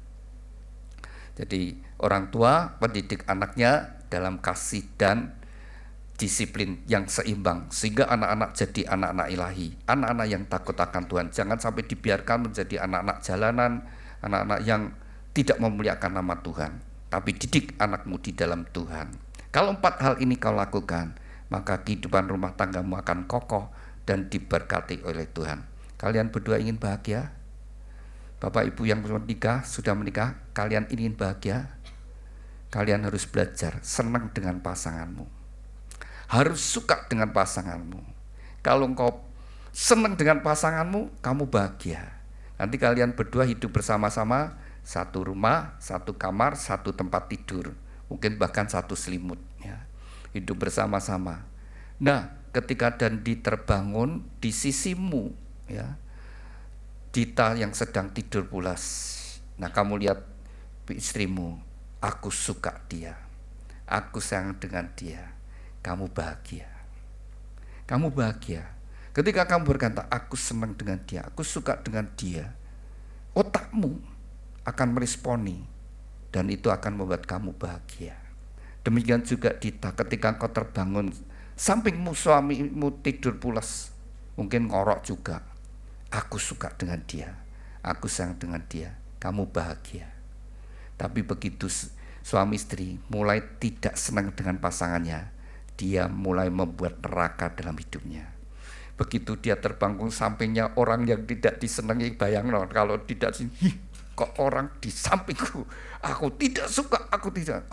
Jadi orang tua mendidik anaknya dalam kasih dan disiplin yang seimbang, sehingga anak-anak jadi anak-anak ilahi, anak-anak yang takut akan Tuhan. Jangan sampai dibiarkan menjadi anak-anak jalanan, anak-anak yang tidak memuliakan nama Tuhan. Tapi didik anakmu di dalam Tuhan. Kalau 4 hal ini kau lakukan, maka kehidupan rumah tanggamu akan kokoh dan diberkati oleh Tuhan. Kalian berdua ingin bahagia? Bapak ibu yang sudah menikah, kalian ingin bahagia? Kalian harus belajar senang dengan pasanganmu, harus suka dengan pasanganmu. Kalau engkau senang dengan pasanganmu, kamu bahagia. Nanti kalian berdua hidup bersama-sama, satu rumah, satu kamar, satu tempat tidur, mungkin bahkan satu selimut, ya. Hidup bersama-sama. Nah, ketika Dandi terbangun di sisimu, ya, Dita yang sedang tidur pulas, nah kamu lihat istrimu, aku suka dia, aku sayang dengan dia, kamu bahagia. Kamu bahagia ketika kamu berkata, aku senang dengan dia, aku suka dengan dia. Otakmu akan meresponi, dan itu akan membuat kamu bahagia. Demikian juga Dita, ketika kau terbangun, sampingmu suamimu tidur pulas, mungkin ngorok juga, aku suka dengan dia, aku sayang dengan dia, kamu bahagia. Tapi begitu suami istri mulai tidak senang dengan pasangannya, dia mulai membuat neraka dalam hidupnya. Begitu dia terbangun, sampingnya orang yang tidak disenangi, bayangkan kalau tidak kok orang di sampingku, aku tidak suka, aku tidak,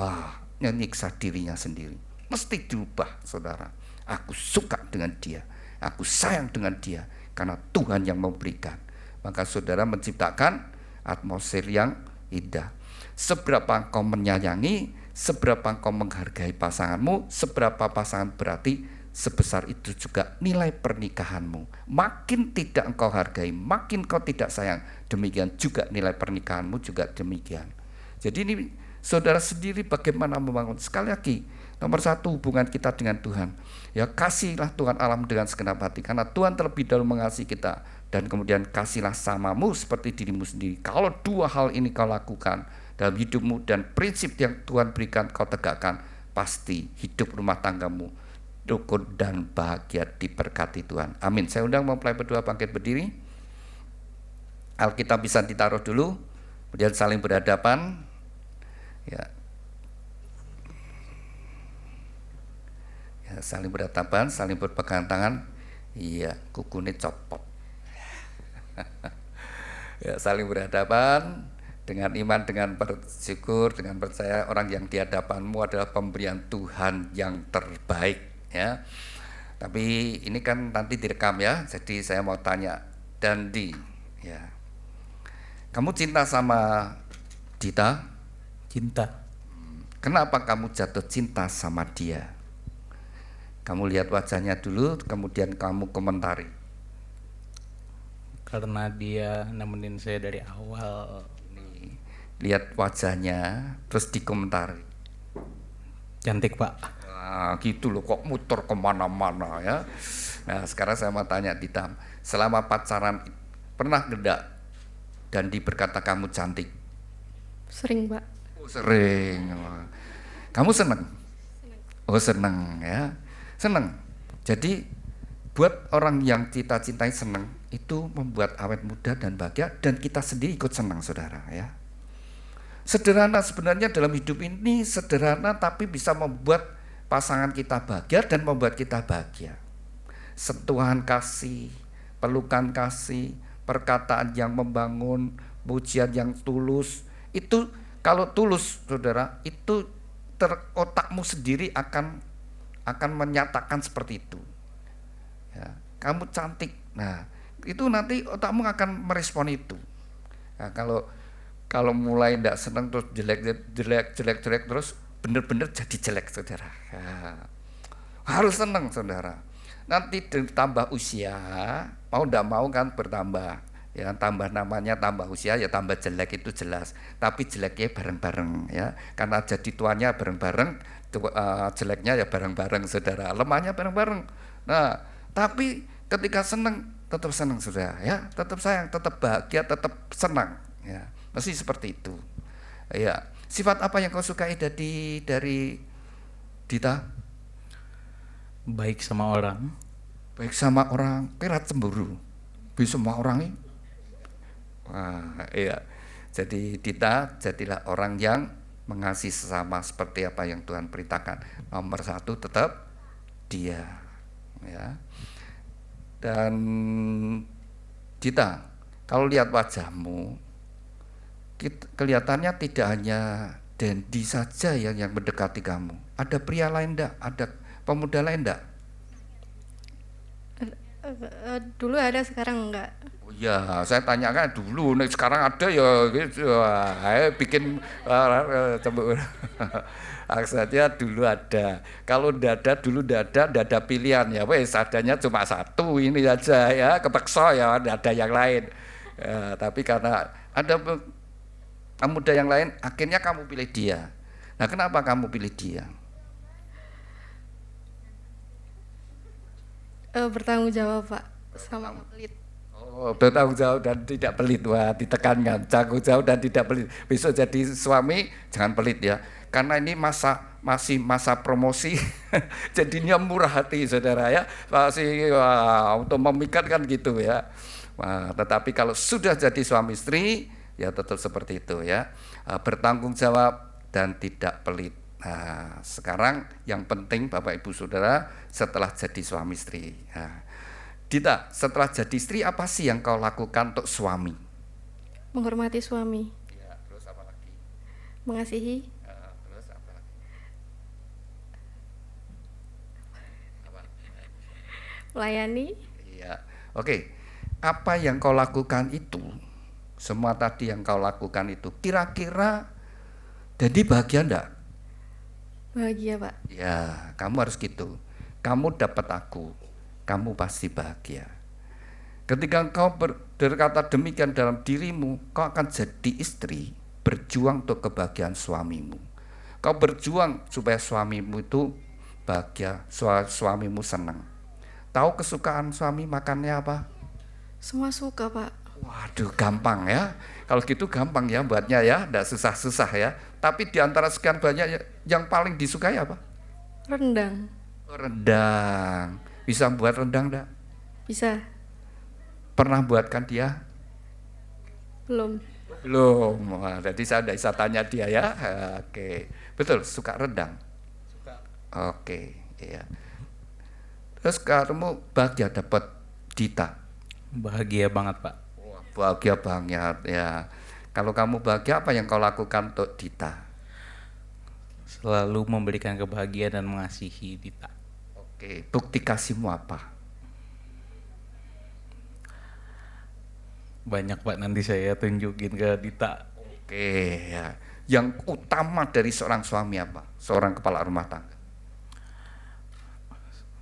nyiksa dirinya sendiri. Mesti diubah, saudara. Aku suka dengan dia, aku sayang dengan dia, karena Tuhan yang memberikan. Maka saudara menciptakan atmosfer yang indah. Seberapa engkau menyayangi, seberapa engkau menghargai pasanganmu, seberapa pasangan berarti, sebesar itu juga nilai pernikahanmu. Makin tidak engkau hargai, makin kau tidak sayang, demikian juga nilai pernikahanmu juga demikian. Jadi ini saudara sendiri bagaimana membangun. Sekali lagi, nomor satu hubungan kita dengan Tuhan. Ya, kasihlah Tuhan Allah dengan segenap hati, karena Tuhan terlebih dahulu mengasihi kita. Dan kemudian kasihlah samamu seperti dirimu sendiri. Kalau dua hal ini kau lakukan dalam hidupmu dan prinsip yang Tuhan berikan kau tegakkan, pasti hidup rumah tanggamu rukun dan bahagia diberkati Tuhan. Amin. Saya undang mempelai berdua bangkit berdiri. Alkitab bisa ditaruh dulu, kemudian saling berhadapan. Ya. Ya, saling berhadapan, saling berpegangan tangan. Iya, kukunya copot. Ya, saling berhadapan dengan iman, dengan bersyukur, dengan percaya orang yang di hadapanmu adalah pemberian Tuhan yang terbaik, ya. Tapi ini kan nanti direkam ya, jadi saya mau tanya Dandi, ya. Kamu cinta sama Dita? Cinta. Kenapa kamu jatuh cinta sama dia? Kamu lihat wajahnya dulu, kemudian kamu komentari. Karena dia nemenin saya dari awal. Nih, lihat wajahnya, terus dikomentari. Cantik, Pak. Nah, gitu loh, kok muter kemana-mana ya. Nah, sekarang saya mau tanya Dita, selama pacaran pernah enggak Dandi berkata kamu cantik? Sering, Pak. Oh, sering. Kamu seneng? Oh, seneng ya. Seneng. Jadi buat orang yang kita cintai seneng, itu membuat awet muda dan bahagia, dan kita sendiri ikut senang, saudara, ya. Sederhana sebenarnya dalam hidup ini, sederhana tapi bisa membuat pasangan kita bahagia dan membuat kita bahagia. Sentuhan kasih, pelukan kasih, perkataan yang membangun, pujian yang tulus, itu kalau tulus, saudara, itu otakmu sendiri akan menyatakan seperti itu. Ya, kamu cantik. Nah, itu nanti otakmu akan merespon itu. Nah, kalau mulai tidak senang terus jelek terus benar-benar jadi jelek, saudara. Ya, harus senang, saudara. Nanti ditambah usia, mau tidak mau kan bertambah. Ya, tambah namanya tambah usia, ya tambah jelek, itu jelas. Tapi jeleknya bareng-bareng, ya. Karena jadi tuanya bareng-bareng, jeleknya ya bareng-bareng, saudara. Lemahnya bareng-bareng. Nah, tapi ketika senang, tetap senang, saudara, ya. Tetap sayang, tetap bahagia, tetap senang, ya. Mesti seperti itu. Ya. Sifat apa yang kau sukai dari Dita? Baik sama orang. Baik sama orang, kira cemburu. Bisa sama orang ini. Wah, iya. Jadi Dita, jadilah orang yang mengasihi sesama seperti apa yang Tuhan perintahkan. Nomor satu tetap dia, ya. Dan Dita, kalau lihat wajahmu, kelihatannya tidak hanya Dandi saja yang mendekati kamu. Ada pria lain enggak? Ada pemuda lain enggak? Dulu ada, sekarang enggak. Oh iya, saya tanyakan dulu. Nih sekarang ada ya, gitu. Ayo bikin cemburu. Aksanya dulu ada. Kalau ndak ada dulu ndak ada pilihan ya. Wes adanya cuma satu ini aja ya. Kepeksa ya, ndak ada yang lain. Ya, tapi karena ada pemuda yang lain, akhirnya kamu pilih dia. Nah, kenapa kamu pilih dia? Bertanggung jawab, Pak, sama pelit. Oh, bertanggung jawab dan tidak pelit. Wah, ditekankan, tanggung jawab dan tidak pelit. Besok jadi suami jangan pelit ya. Karena ini masih masa promosi. Jadinya murah hati, saudara, ya. Masih untuk memikat kan gitu ya. Wah, tetapi kalau sudah jadi suami istri, ya tetap seperti itu ya. Bertanggung jawab dan tidak pelit. Nah, sekarang yang penting Bapak Ibu Saudara, setelah jadi suami istri. Nah, Dita, setelah jadi istri apa sih yang kau lakukan untuk suami? Menghormati suami. Ya, terus apa lagi? Mengasihi. Terus apa lagi? Apa? Melayani. Iya, oke. Apa yang kau lakukan itu, semua tadi yang kau lakukan itu, kira-kira jadi bahagia enggak? Bahagia, Pak. Ya, kamu harus gitu. kamu dapat aku, kamu pasti bahagia. Ketika engkau berkata demikian dalam dirimu, kau akan jadi istri, berjuang untuk kebahagiaan suamimu. Kau berjuang supaya suamimu itu bahagia, suamimu senang. Tahu kesukaan suami makannya apa? Semua suka, Pak. Waduh, gampang ya. Kalau gitu gampang ya buatnya ya, tidak susah-susah ya. Tapi di antara sekian banyak yang paling disukai apa? Rendang. Rendang. Bisa buat rendang enggak? Bisa. Pernah buatkan dia? Belum. Belum. Wah, jadi saya tidak bisa tanya dia ya. Oke. Betul, suka rendang? Suka. Oke, iya. Terus kamu bahagia dapat Dita? Bahagia banget, Pak. Wah, bahagia banget ya. Kalau kamu bahagia, apa yang kau lakukan untuk Dita? Selalu memberikan kebahagiaan dan mengasihi Dita. Oke, bukti kasihmu apa? Banyak, Pak, nanti saya tunjukin ke Dita. Oke ya. Yang utama dari seorang suami apa? Seorang kepala rumah tangga.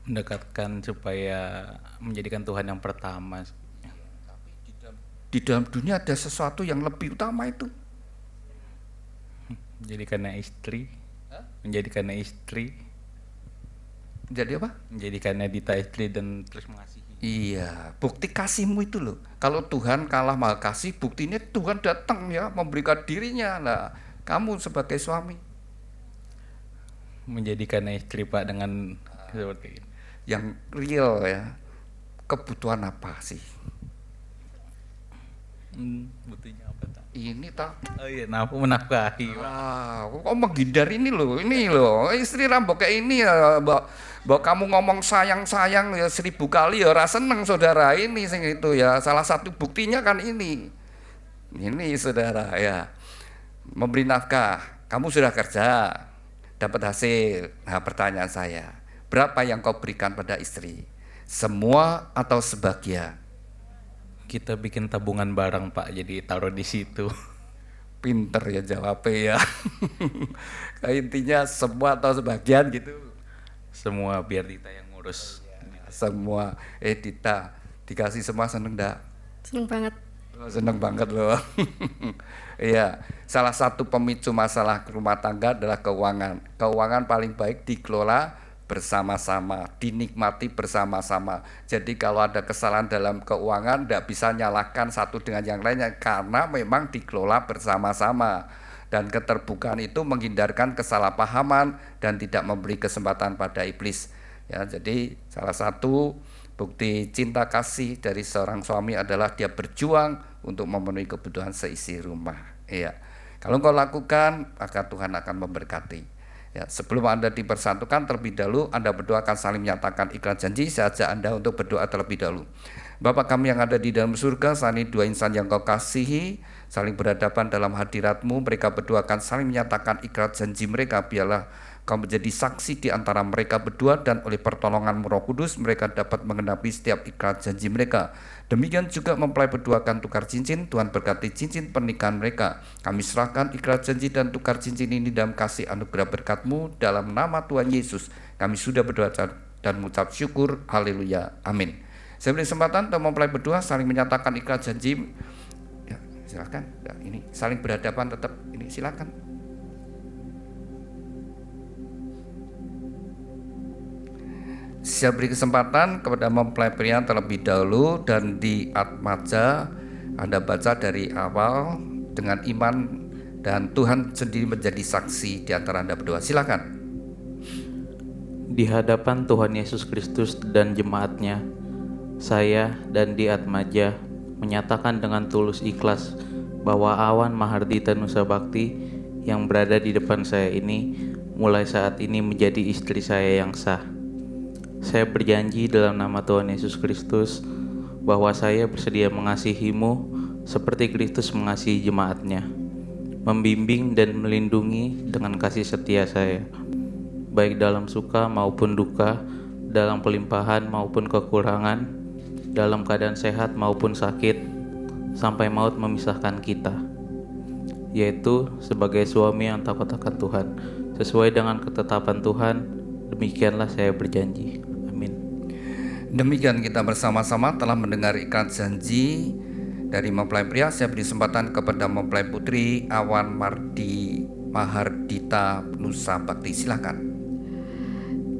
Mendekatkan supaya menjadikan Tuhan yang pertama. Di dalam dunia ada sesuatu yang lebih utama itu. Menjadikannya istri. Menjadikannya istri. Jadi apa? Menjadikannya Dita istri dan terus mengasihi. Iya, bukti kasihmu itu loh. Kalau Tuhan kalah maha kasih, buktinya Tuhan datang ya, memberikan dirinya. Nah, kamu sebagai suami Menjadikannya istri, Pak, dengan seperti ini. yang real ya, kebutuhan apa sih? Butuhnya apa, tak? Ini tak. Oh iya, menafkahi, Pak. Kok menghindar ini loh, istri rambok kayak ini ya, mbak kamu ngomong sayang ya 1000 kali ya rasa seneng saudara ini sing itu ya. Salah satu buktinya kan ini saudara ya, memberi nafkah. Kamu sudah kerja, dapat hasil. Nah pertanyaan saya, berapa yang kau berikan pada istri? Semua atau sebagian? Kita bikin tabungan bareng, Pak, jadi taruh di situ. Pinter ya jawabnya ya. Intinya semua atau sebagian gitu. Semua biar Dita yang ngurus. Semua. Dita dikasih semua seneng enggak? Seneng banget. Seneng banget loh. Iya, salah satu pemicu masalah rumah tangga adalah keuangan. Keuangan paling baik dikelola bersama-sama, dinikmati bersama-sama. Jadi kalau ada kesalahan dalam keuangan tidak bisa nyalahkan satu dengan yang lainnya, karena memang dikelola bersama-sama. Dan keterbukaan itu menghindarkan kesalahpahaman dan tidak memberi kesempatan pada iblis. Ya, jadi salah satu bukti cinta kasih dari seorang suami adalah dia berjuang untuk memenuhi kebutuhan seisi rumah. Iya. Kalau kau lakukan, maka Tuhan akan memberkati. Ya, sebelum Anda dipersatukan terlebih dahulu, Anda berdua akan saling menyatakan ikrar janji. Saya ajak Anda untuk berdoa terlebih dahulu. Bapa kami yang ada di dalam surga, saat ini dua insan yang kau kasihi saling berhadapan dalam hadirat-Mu. Mereka berdua akan saling menyatakan ikrar janji mereka. Biarlah Kau menjadi saksi di antara mereka berdua, dan oleh pertolongan Roh Kudus mereka dapat mengenapi setiap ikrar janji mereka. Demikian juga mempelai berdua akan tukar cincin. Tuhan berkati cincin pernikahan mereka. Kami serahkan ikrar janji dan tukar cincin ini dalam kasih anugerah berkat-Mu, dalam nama Tuhan Yesus kami sudah berdoa dan mengucap syukur. Haleluya, amin. Saya beri kesempatan untuk mempelai berdua saling menyatakan ikrar janji. Ya, silakan. Ya, ini saling berhadapan tetap. Ini silakan. Saya beri kesempatan kepada mempelai pria terlebih dahulu, dan di Atmaja Anda baca dari awal dengan iman, dan Tuhan sendiri menjadi saksi di antara Anda berdua. Silakan. Di hadapan Tuhan Yesus Kristus dan jemaat-Nya, saya dan di Atmaja menyatakan dengan tulus ikhlas bahwa Awan Mahardita Nusa Bakti yang berada di depan saya ini mulai saat ini menjadi istri saya yang sah. Saya berjanji dalam nama Tuhan Yesus Kristus bahwa saya bersedia mengasihimu seperti Kristus mengasihi jemaat-Nya, membimbing dan melindungi dengan kasih setia saya, baik dalam suka maupun duka, dalam pelimpahan maupun kekurangan, dalam keadaan sehat maupun sakit, sampai maut memisahkan kita, yaitu sebagai suami yang takut akan Tuhan, sesuai dengan ketetapan Tuhan. Demikianlah saya berjanji. Demikian kita bersama-sama telah mendengar ikrar janji dari mempelai pria. Saya beri kesempatan kepada mempelai putri Awan Mahardita Nusa Bakti. Silakan.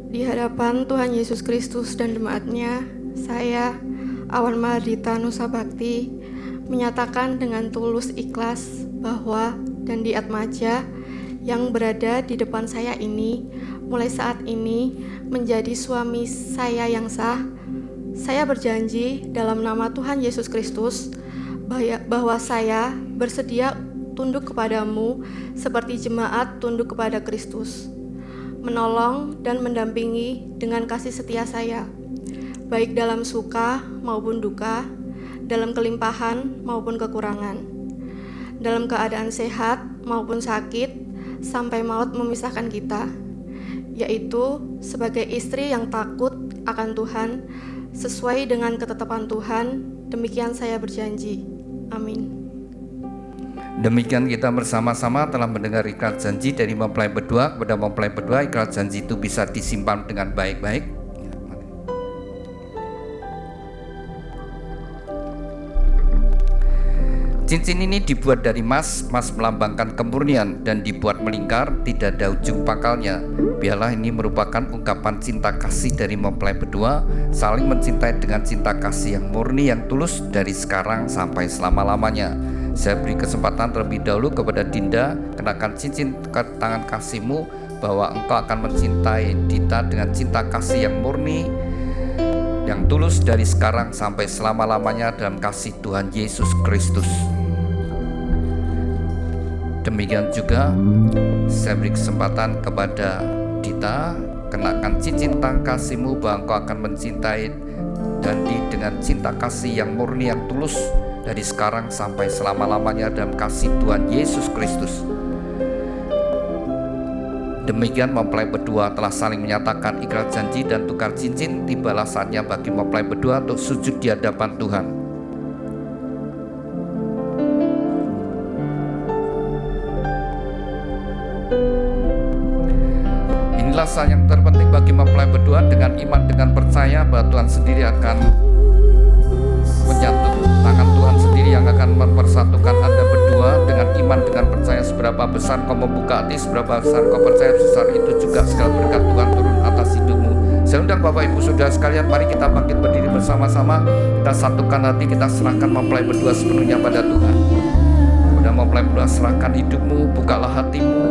Di hadapan Tuhan Yesus Kristus dan jemaatnya, saya, Awan Mahardita Nusa Bakti, menyatakan dengan tulus ikhlas bahwa Dandi Atmaja yang berada di depan saya ini, mulai saat ini menjadi suami saya yang sah. Saya berjanji dalam nama Tuhan Yesus Kristus bahwa saya bersedia tunduk kepadamu seperti jemaat tunduk kepada Kristus, menolong dan mendampingi dengan kasih setia saya, baik dalam suka maupun duka, dalam kelimpahan maupun kekurangan, dalam keadaan sehat maupun sakit, sampai maut memisahkan kita, yaitu sebagai istri yang takut akan Tuhan, sesuai dengan ketetapan Tuhan. Demikian saya berjanji. Amin. Demikian kita bersama-sama telah mendengar ikrar janji dari mempelai berdua kepada mempelai berdua. Ikrar janji itu bisa disimpan dengan baik-baik. Cincin ini dibuat dari emas melambangkan kemurnian dan dibuat melingkar, tidak ada ujung pangkalnya. Biarlah ini merupakan ungkapan cinta kasih dari mempelai berdua, saling mencintai dengan cinta kasih yang murni, yang tulus dari sekarang sampai selama-lamanya. Saya beri kesempatan terlebih dahulu kepada Dinda, kenakan cincin ke tangan kasihmu, bahwa engkau akan mencintai Dita dengan cinta kasih yang murni, yang tulus dari sekarang sampai selama-lamanya dalam kasih Tuhan Yesus Kristus. Demikian juga saya beri kesempatan kepada Dita, kenakan cincin tangan kasihmu bahwa engkau akan mencintai Dandi dengan cinta kasih yang murni, yang tulus dari sekarang sampai selama-lamanya dalam kasih Tuhan Yesus Kristus. Demikian mempelai berdua telah saling menyatakan ikrar janji dan tukar cincin. Tibalah saatnya bagi mempelai berdua untuk sujud di hadapan Tuhan. Inilah saat yang terpenting bagi mempelai berdua, dengan iman, dengan percaya bahwa Tuhan sendiri akan menyatu. Tangan Tuhan sendiri yang akan mempersatukan Anda berdua. Dengan iman, dengan percaya, seberapa besar kau membuka hati, seberapa besar kau percaya, besar itu juga segala berkat Tuhan turun atas hidupmu. Saya undang Bapak Ibu Saudara sekalian, mari kita bangkit berdiri bersama-sama. Kita satukan hati, kita serahkan mempelai berdua sepenuhnya pada Tuhan. Kepada mempelai berdua, serahkan hidupmu, bukalah hatimu,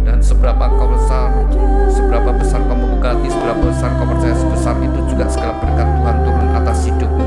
dan seberapa besar kau membuka hati, seberapa besar kau percaya, sebesar itu juga segala berkat Tuhan turun atas hidupmu.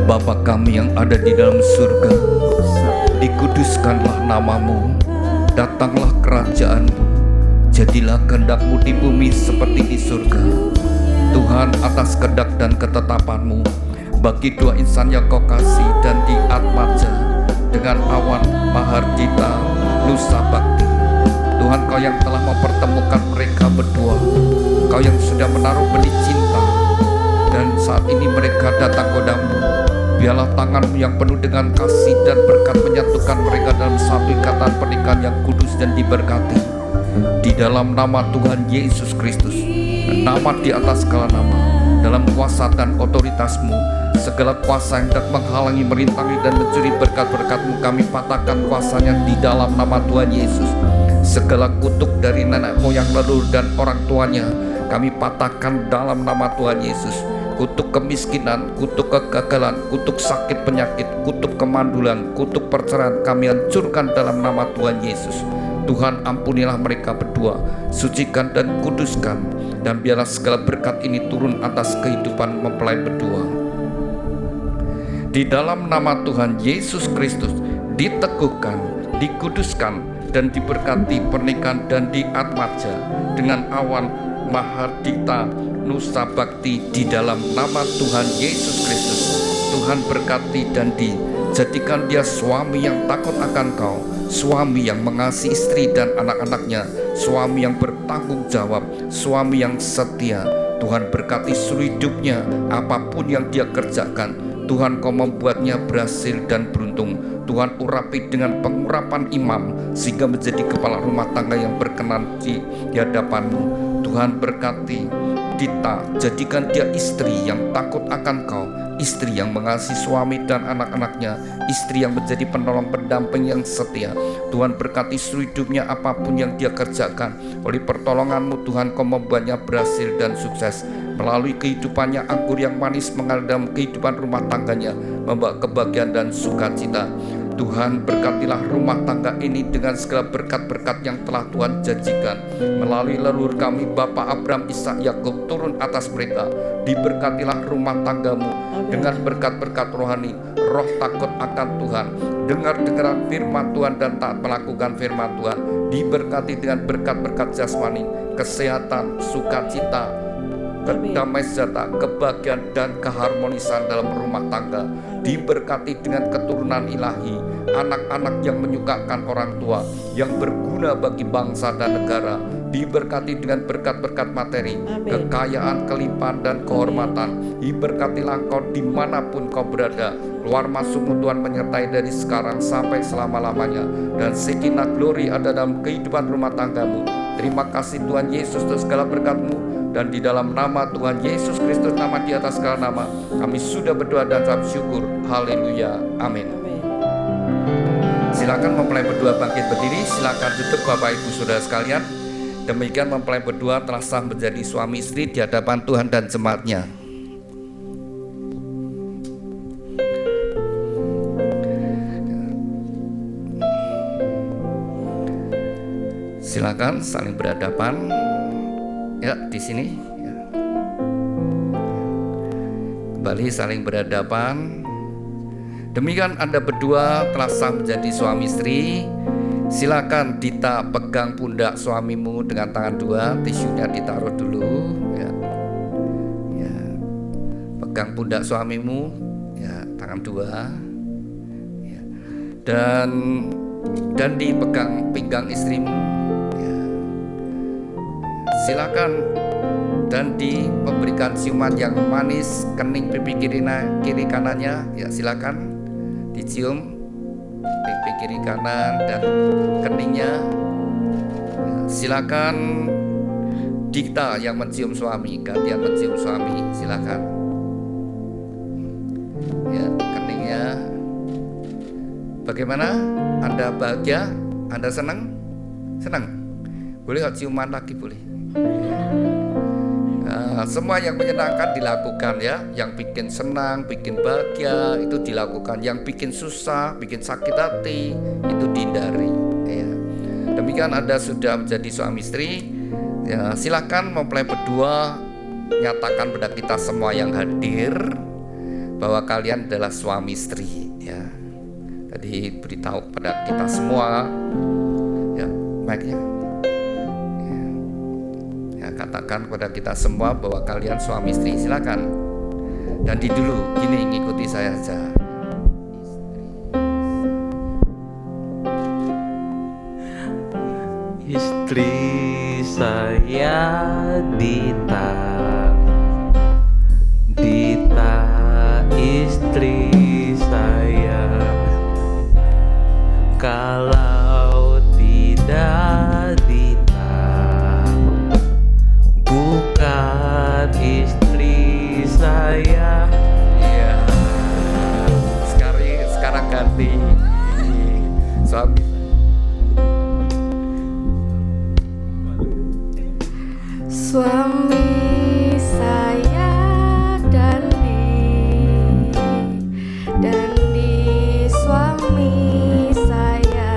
Bapa kami yang ada di dalam surga, dikuduskanlah namamu, datanglah kerajaanmu, jadilah kehendak-Mu di bumi seperti di surga. Tuhan, atas kehendak dan ketetapan-Mu, bagi dua insan yang Kau kasih dan di Atmaja dengan Awan Mahardita Nusa Bakti, Tuhan, Kau yang telah mempertemukan mereka berdua, Kau yang sudah menaruh benih cinta, dan saat ini mereka datang padamu. Biarlah tangan-Mu yang penuh dengan kasih dan berkat menyatukan mereka dalam satu ikatan pernikahan yang kudus dan diberkati. Di dalam nama Tuhan Yesus Kristus, nama di atas segala nama, dalam kuasa dan otoritas-Mu, segala kuasa yang hendak menghalangi, merintangi, dan mencuri berkat-berkat-Mu, kami patahkan kuasanya di dalam nama Tuhan Yesus. Segala kutuk dari nenek moyang leluhur dan orang tuanya, kami patahkan dalam nama Tuhan Yesus. Kutuk kemiskinan, kutuk kegagalan, kutuk sakit penyakit, kutuk kemandulan, kutuk perceraian, kami hancurkan dalam nama Tuhan Yesus. Tuhan, ampunilah mereka berdua, sucikan dan kuduskan, dan biarlah segala berkat ini turun atas kehidupan mempelai berdua. Di dalam nama Tuhan Yesus Kristus, diteguhkan, dikuduskan, dan diberkati pernikahan dan diatmaja dengan Awan Mahardita Nusa Bakti di dalam nama Tuhan Yesus Kristus. Tuhan berkati dan dijadikan dia suami yang takut akan Kau, suami yang mengasihi istri dan anak-anaknya, suami yang bertanggung jawab, suami yang setia. Tuhan berkati seluruh hidupnya, apapun yang dia kerjakan, Tuhan Kau membuatnya berhasil dan beruntung. Tuhan urapi dengan pengurapan imam sehingga menjadi kepala rumah tangga yang berkenan di hadapan-Mu. Tuhan berkati Dita, jadikan dia istri yang takut akan Kau, istri yang mengasihi suami dan anak-anaknya, istri yang menjadi penolong pendamping yang setia. Tuhan berkati seluruh hidupnya, apapun yang dia kerjakan, oleh pertolongan-Mu Tuhan Kau membuatnya berhasil dan sukses. Melalui kehidupannya anggur yang manis mengalir dalam kehidupan rumah tangganya, membawa kebahagiaan dan sukacita. Tuhan berkatilah rumah tangga ini dengan segala berkat-berkat yang telah Tuhan janjikan. Melalui leluhur kami Bapak Abraham, Ishak, Yakub turun atas mereka. Diberkatilah rumah tanggamu dengan berkat-berkat rohani, roh takut akan Tuhan, dengar-dengaran firman Tuhan dan taat melakukan firman Tuhan. Diberkati dengan berkat-berkat jasmani, kesehatan, sukacita, kedamaian sejahtera, kebahagiaan dan keharmonisan dalam rumah tangga. Diberkati dengan keturunan ilahi, anak-anak yang menyukakan orang tua, yang berguna bagi bangsa dan negara. Diberkati dengan berkat-berkat materi, kekayaan, kelimpahan dan kehormatan. Diberkatilah Kau dimanapun Kau berada. Keluar masuk-Mu Tuhan menyertai dari sekarang sampai selama-lamanya. Dan sekinah glory ada dalam kehidupan rumah tanggamu. Terima kasih Tuhan Yesus atas segala berkat-Mu. Dan di dalam nama Tuhan Yesus Kristus, nama di atas segala nama, kami sudah berdoa dan ucap syukur. Haleluya, amin. Silakan mempelai berdua bangkit berdiri. Silakan duduk Bapak Ibu Saudara sekalian. Demikian mempelai berdua telah sah menjadi suami istri di hadapan Tuhan dan jemaatnya. Silakan saling berhadapan. Ya, di sini ya. Kembali saling berhadapan. Demikian Anda berdua telah sah menjadi suami istri. Silakan Dita pegang pundak suamimu dengan tangan dua, tisunya ditaruh dulu ya. Ya. Pegang pundak suamimu ya, tangan dua. Ya. Dan dipegang pinggang istrimu. Silakan dan diberikan ciuman yang manis, kening pipi kiri kanannya ya, silakan dicium pipi kiri kanan dan keningnya ya, silakan Dita yang mencium suami, gantian mencium suami, silakan ya, keningnya. Bagaimana? Anda bahagia? Anda senang? Senang? Boleh gak ciuman lagi? Boleh. Nah, semua yang menyenangkan dilakukan ya, yang bikin senang, bikin bahagia itu dilakukan, yang bikin susah, bikin sakit hati itu dihindari ya. Demikian Anda sudah menjadi suami istri ya, silakan mempelai berdua nyatakan pada kita semua yang hadir bahwa kalian adalah suami istri ya. Tadi beritahu pada kita semua ya, mic-nya. Katakan kepada kita semua bahwa kalian suami istri, silakan. Dan di dulu gini, ngikuti saya saja. Istri saya Dita, Dita istri saya. Kalau tidak bukan istri saya. Iya. Sekarang ganti suami. Suami saya Dandi suami saya.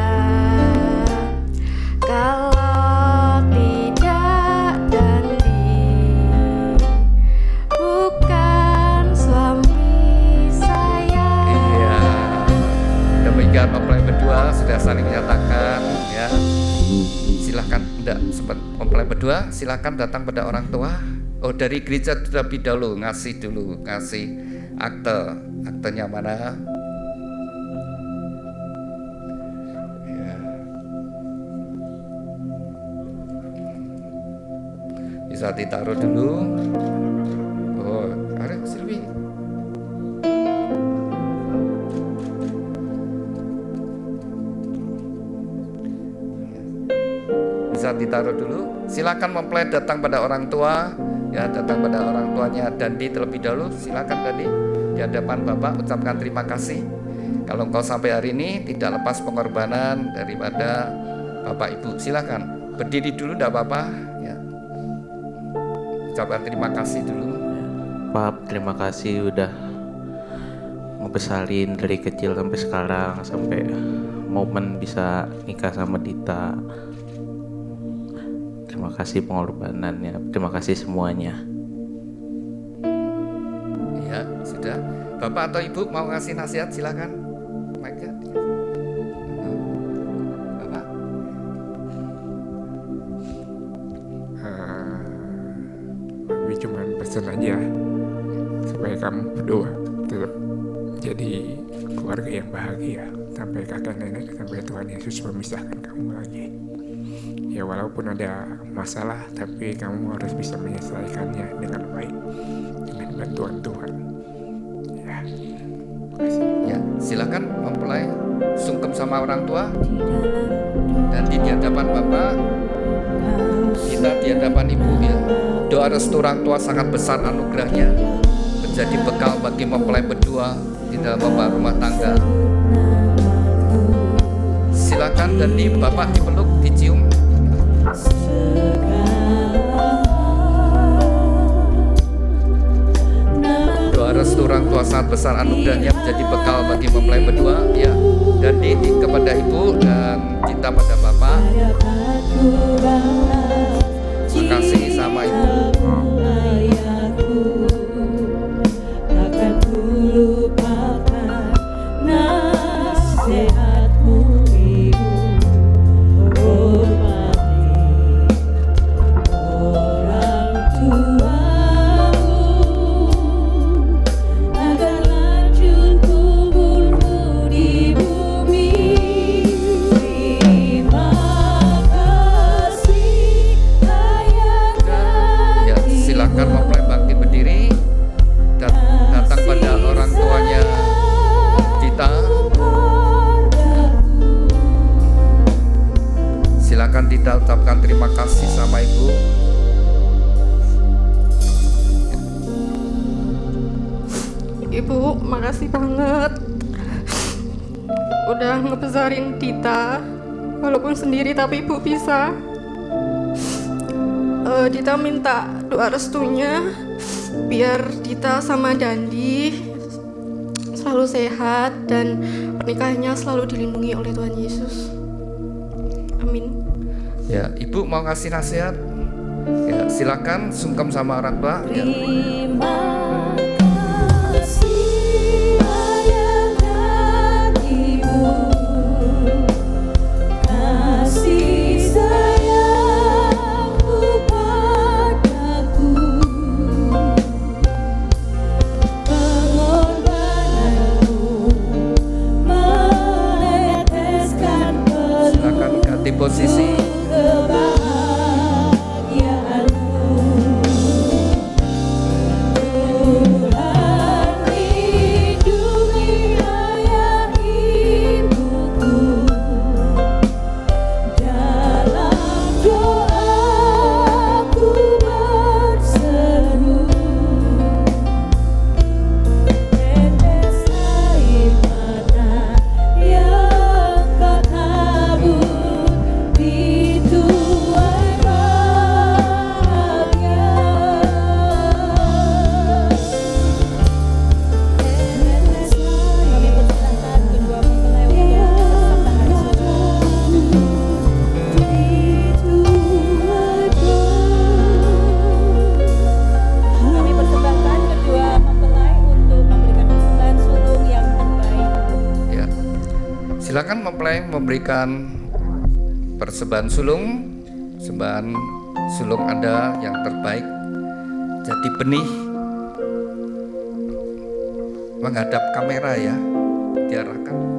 Kalau tidak Dandi, bukan suami saya. Iya. Demikian mempelai sudah saling menyatakan ya. Silahkan, enggak sempat mempelai berdua, silahkan datang pada orang tua. Oh, dari gereja terlebih dahulu ngasih aktenya mana? Ya. Bisa ditaruh dulu. Oh, ada Silvi. Bisa ditaruh dulu. Silakan mempelai datang pada orang tua, ya, datang pada orang tuanya. Dandi terlebih dahulu, silakan Dandi di hadapan Bapak ucapkan terima kasih. Kalau engkau sampai hari ini tidak lepas pengorbanan daripada Bapak Ibu, silakan berdiri dulu, tidak apa-apa, ya. Ucapkan terima kasih dulu. Pak, terima kasih udah ngebesarin dari kecil sampai sekarang, sampai momen bisa nikah sama Dita. Terima kasih pengorbanannya, terima kasih semuanya. Ya, sudah. Bapak atau Ibu mau ngasih nasihat, silakan. Mic-nya. Bapak. Tapi cuma pesan aja supaya kamu berdua tetap jadi keluarga yang bahagia sampai kakek nenek, sampai Tuhan Yesus memisahkan kamu lagi. Ya, walaupun ada masalah, tapi kamu harus bisa menyelesaikannya dengan baik dengan bantuan Tuhan. Ya, makasih. Ya, silakan mempelai sungkem sama orang tua dan di hadapan Bapak, kita di hadapan Ibu, ya. Doa restu orang tua sangat besar anugerahnya, menjadi bekal bagi mempelai berdua di dalam membangun rumah tangga. Silakan dan di Bapak dipeluk, dicium. Doa restu orang tua sangat besar anugerahnya menjadi bekal bagi mempelai berdua, ya. Dan di kepada Ibu dan kita pada Bapak. Terima kasih sama Ibu. Takkan ku lupakan nasihatmu, Ibu. Hormati orang tuamu, agar lanjut tumbuhmu di bumi. Terima kasih ayah dan Ya, silakan mempelai bangkit berdiri. Datang pada orang tuanya kita. Silakan Dita ucapkan terima kasih sama Ibu. Ibu, makasih banget udah ngebesarin Dita, walaupun sendiri tapi Ibu bisa. Dita minta doa restunya biar Dita sama Dandi selalu sehat dan pernikahannya selalu dilindungi oleh Tuhan Yesus. Amin. Ya, Ibu mau ngasih nasihat? Ya, silakan sungkem sama orang tua. Ya. terima kasih ayah dan ibu, kasih sayangmu padaku, pengorbananmu meneteskan Silakan ganti posisi. kebahagiaanku. Tuhan lindungi ayah ibuku, dalam doaku berseru, tetes air mata yang kau tabur di Silakan mempelai memberikan persembahan sulung. Sembahan sulung Anda yang terbaik jadi benih. Menghadap kamera ya, diarahkan.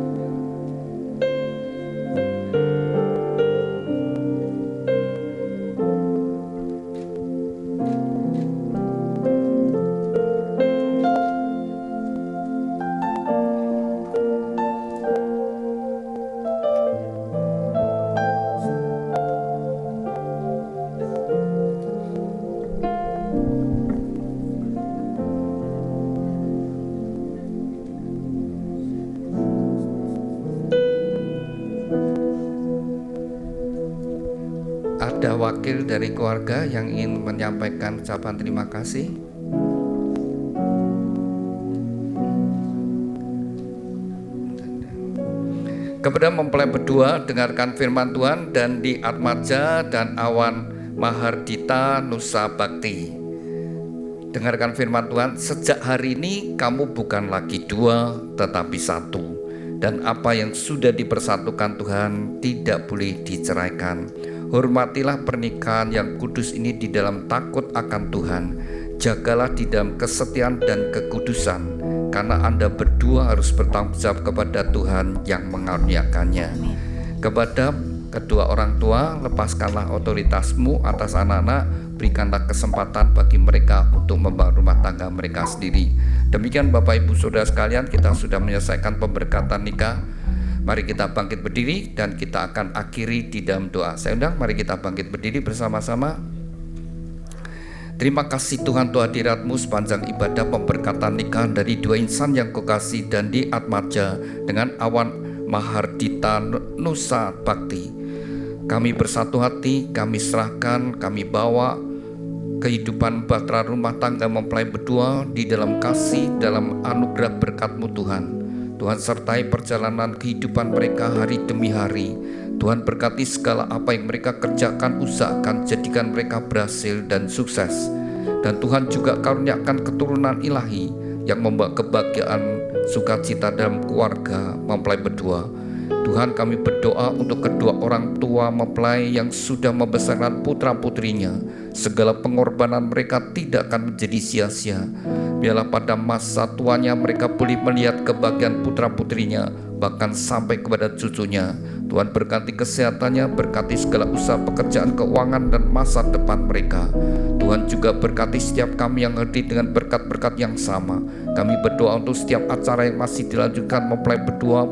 Ada wakil dari keluarga yang ingin menyampaikan ucapan terima kasih? Kepada mempelai berdua, dengarkan firman Tuhan dan di Atmaja dan Awan Mahardita Nusa Bakti. Dengarkan firman Tuhan, sejak hari ini kamu bukan lagi dua tetapi satu. Dan apa yang sudah dipersatukan Tuhan tidak boleh diceraikan. Hormatilah pernikahan yang kudus ini di dalam takut akan Tuhan. Jagalah di dalam kesetiaan dan kekudusan, karena Anda berdua harus bertanggung jawab kepada Tuhan yang mengaruniakannya. Kepada kedua orang tua, lepaskanlah otoritasmu atas anak-anak, berikanlah kesempatan bagi mereka untuk membangun rumah tangga mereka sendiri. Demikian Bapak Ibu Saudara sekalian, kita sudah menyelesaikan pemberkatan nikah. Mari kita bangkit berdiri dan kita akan akhiri di dalam doa. Saya undang, mari kita bangkit berdiri bersama-sama. Terima kasih Tuhan untuk hadirat-Mu sepanjang ibadah pemberkatan nikah dari dua insan yang kukasih dan di Atmaja dengan Awan Mahardita Nusa Bakti. Kami bersatu hati, kami serahkan, kami bawa kehidupan bahtera rumah tangga mempelai berdua di dalam kasih, dalam anugerah berkat-Mu Tuhan. Tuhan sertai perjalanan kehidupan mereka hari demi hari. Tuhan berkati segala apa yang mereka kerjakan, usahakan, jadikan mereka berhasil dan sukses. Dan Tuhan juga karuniakan keturunan ilahi yang membawa kebahagiaan, sukacita dalam keluarga mempelai berdua. Tuhan, kami berdoa untuk kedua orang tua mempelai yang sudah membesarkan putra-putrinya. Segala pengorbanan mereka tidak akan menjadi sia-sia. Biarlah pada masa tuanya mereka boleh melihat kebahagiaan putra-putrinya, bahkan sampai kepada cucunya. Tuhan berkati kesehatannya, berkati segala usaha pekerjaan, keuangan, dan masa depan mereka. Tuhan juga berkati setiap kami yang hadir dengan berkat-berkat yang sama. Kami berdoa untuk setiap acara yang masih dilanjutkan mempelai berdua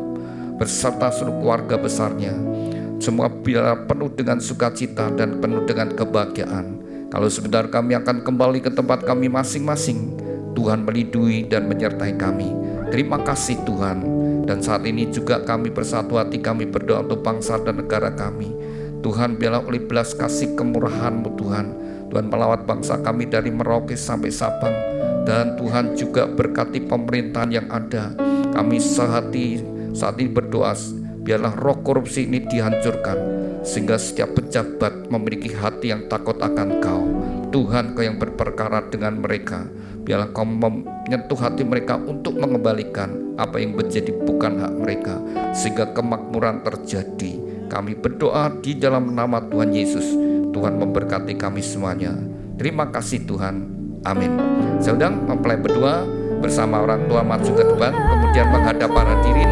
beserta seluruh keluarga besarnya. Semua biarlah penuh dengan sukacita dan penuh dengan kebahagiaan. Kalau sebentar kami akan kembali ke tempat kami masing-masing, Tuhan melindungi dan menyertai kami. Terima kasih Tuhan. Dan saat ini juga kami bersatu hati, kami berdoa untuk bangsa dan negara kami. Tuhan, biarlah oleh belas kasih kemurahan-Mu Tuhan, Tuhan melawat bangsa kami dari Merauke sampai Sabang. Dan Tuhan juga berkati pemerintahan yang ada. Kami sehati saat ini berdoa, biarlah roh korupsi ini dihancurkan, sehingga setiap pejabat memiliki hati yang takut akan Kau. Tuhan, Kau yang berperkara dengan mereka. Biarlah Kau menyentuh hati mereka untuk mengembalikan apa yang menjadi bukan hak mereka, sehingga kemakmuran terjadi. Kami berdoa di dalam nama Tuhan Yesus. Tuhan memberkati kami semuanya. Terima kasih Tuhan. Amin. Saya undang mempelai berdua bersama orang tua maju ke depan, kemudian menghadap para hadirin.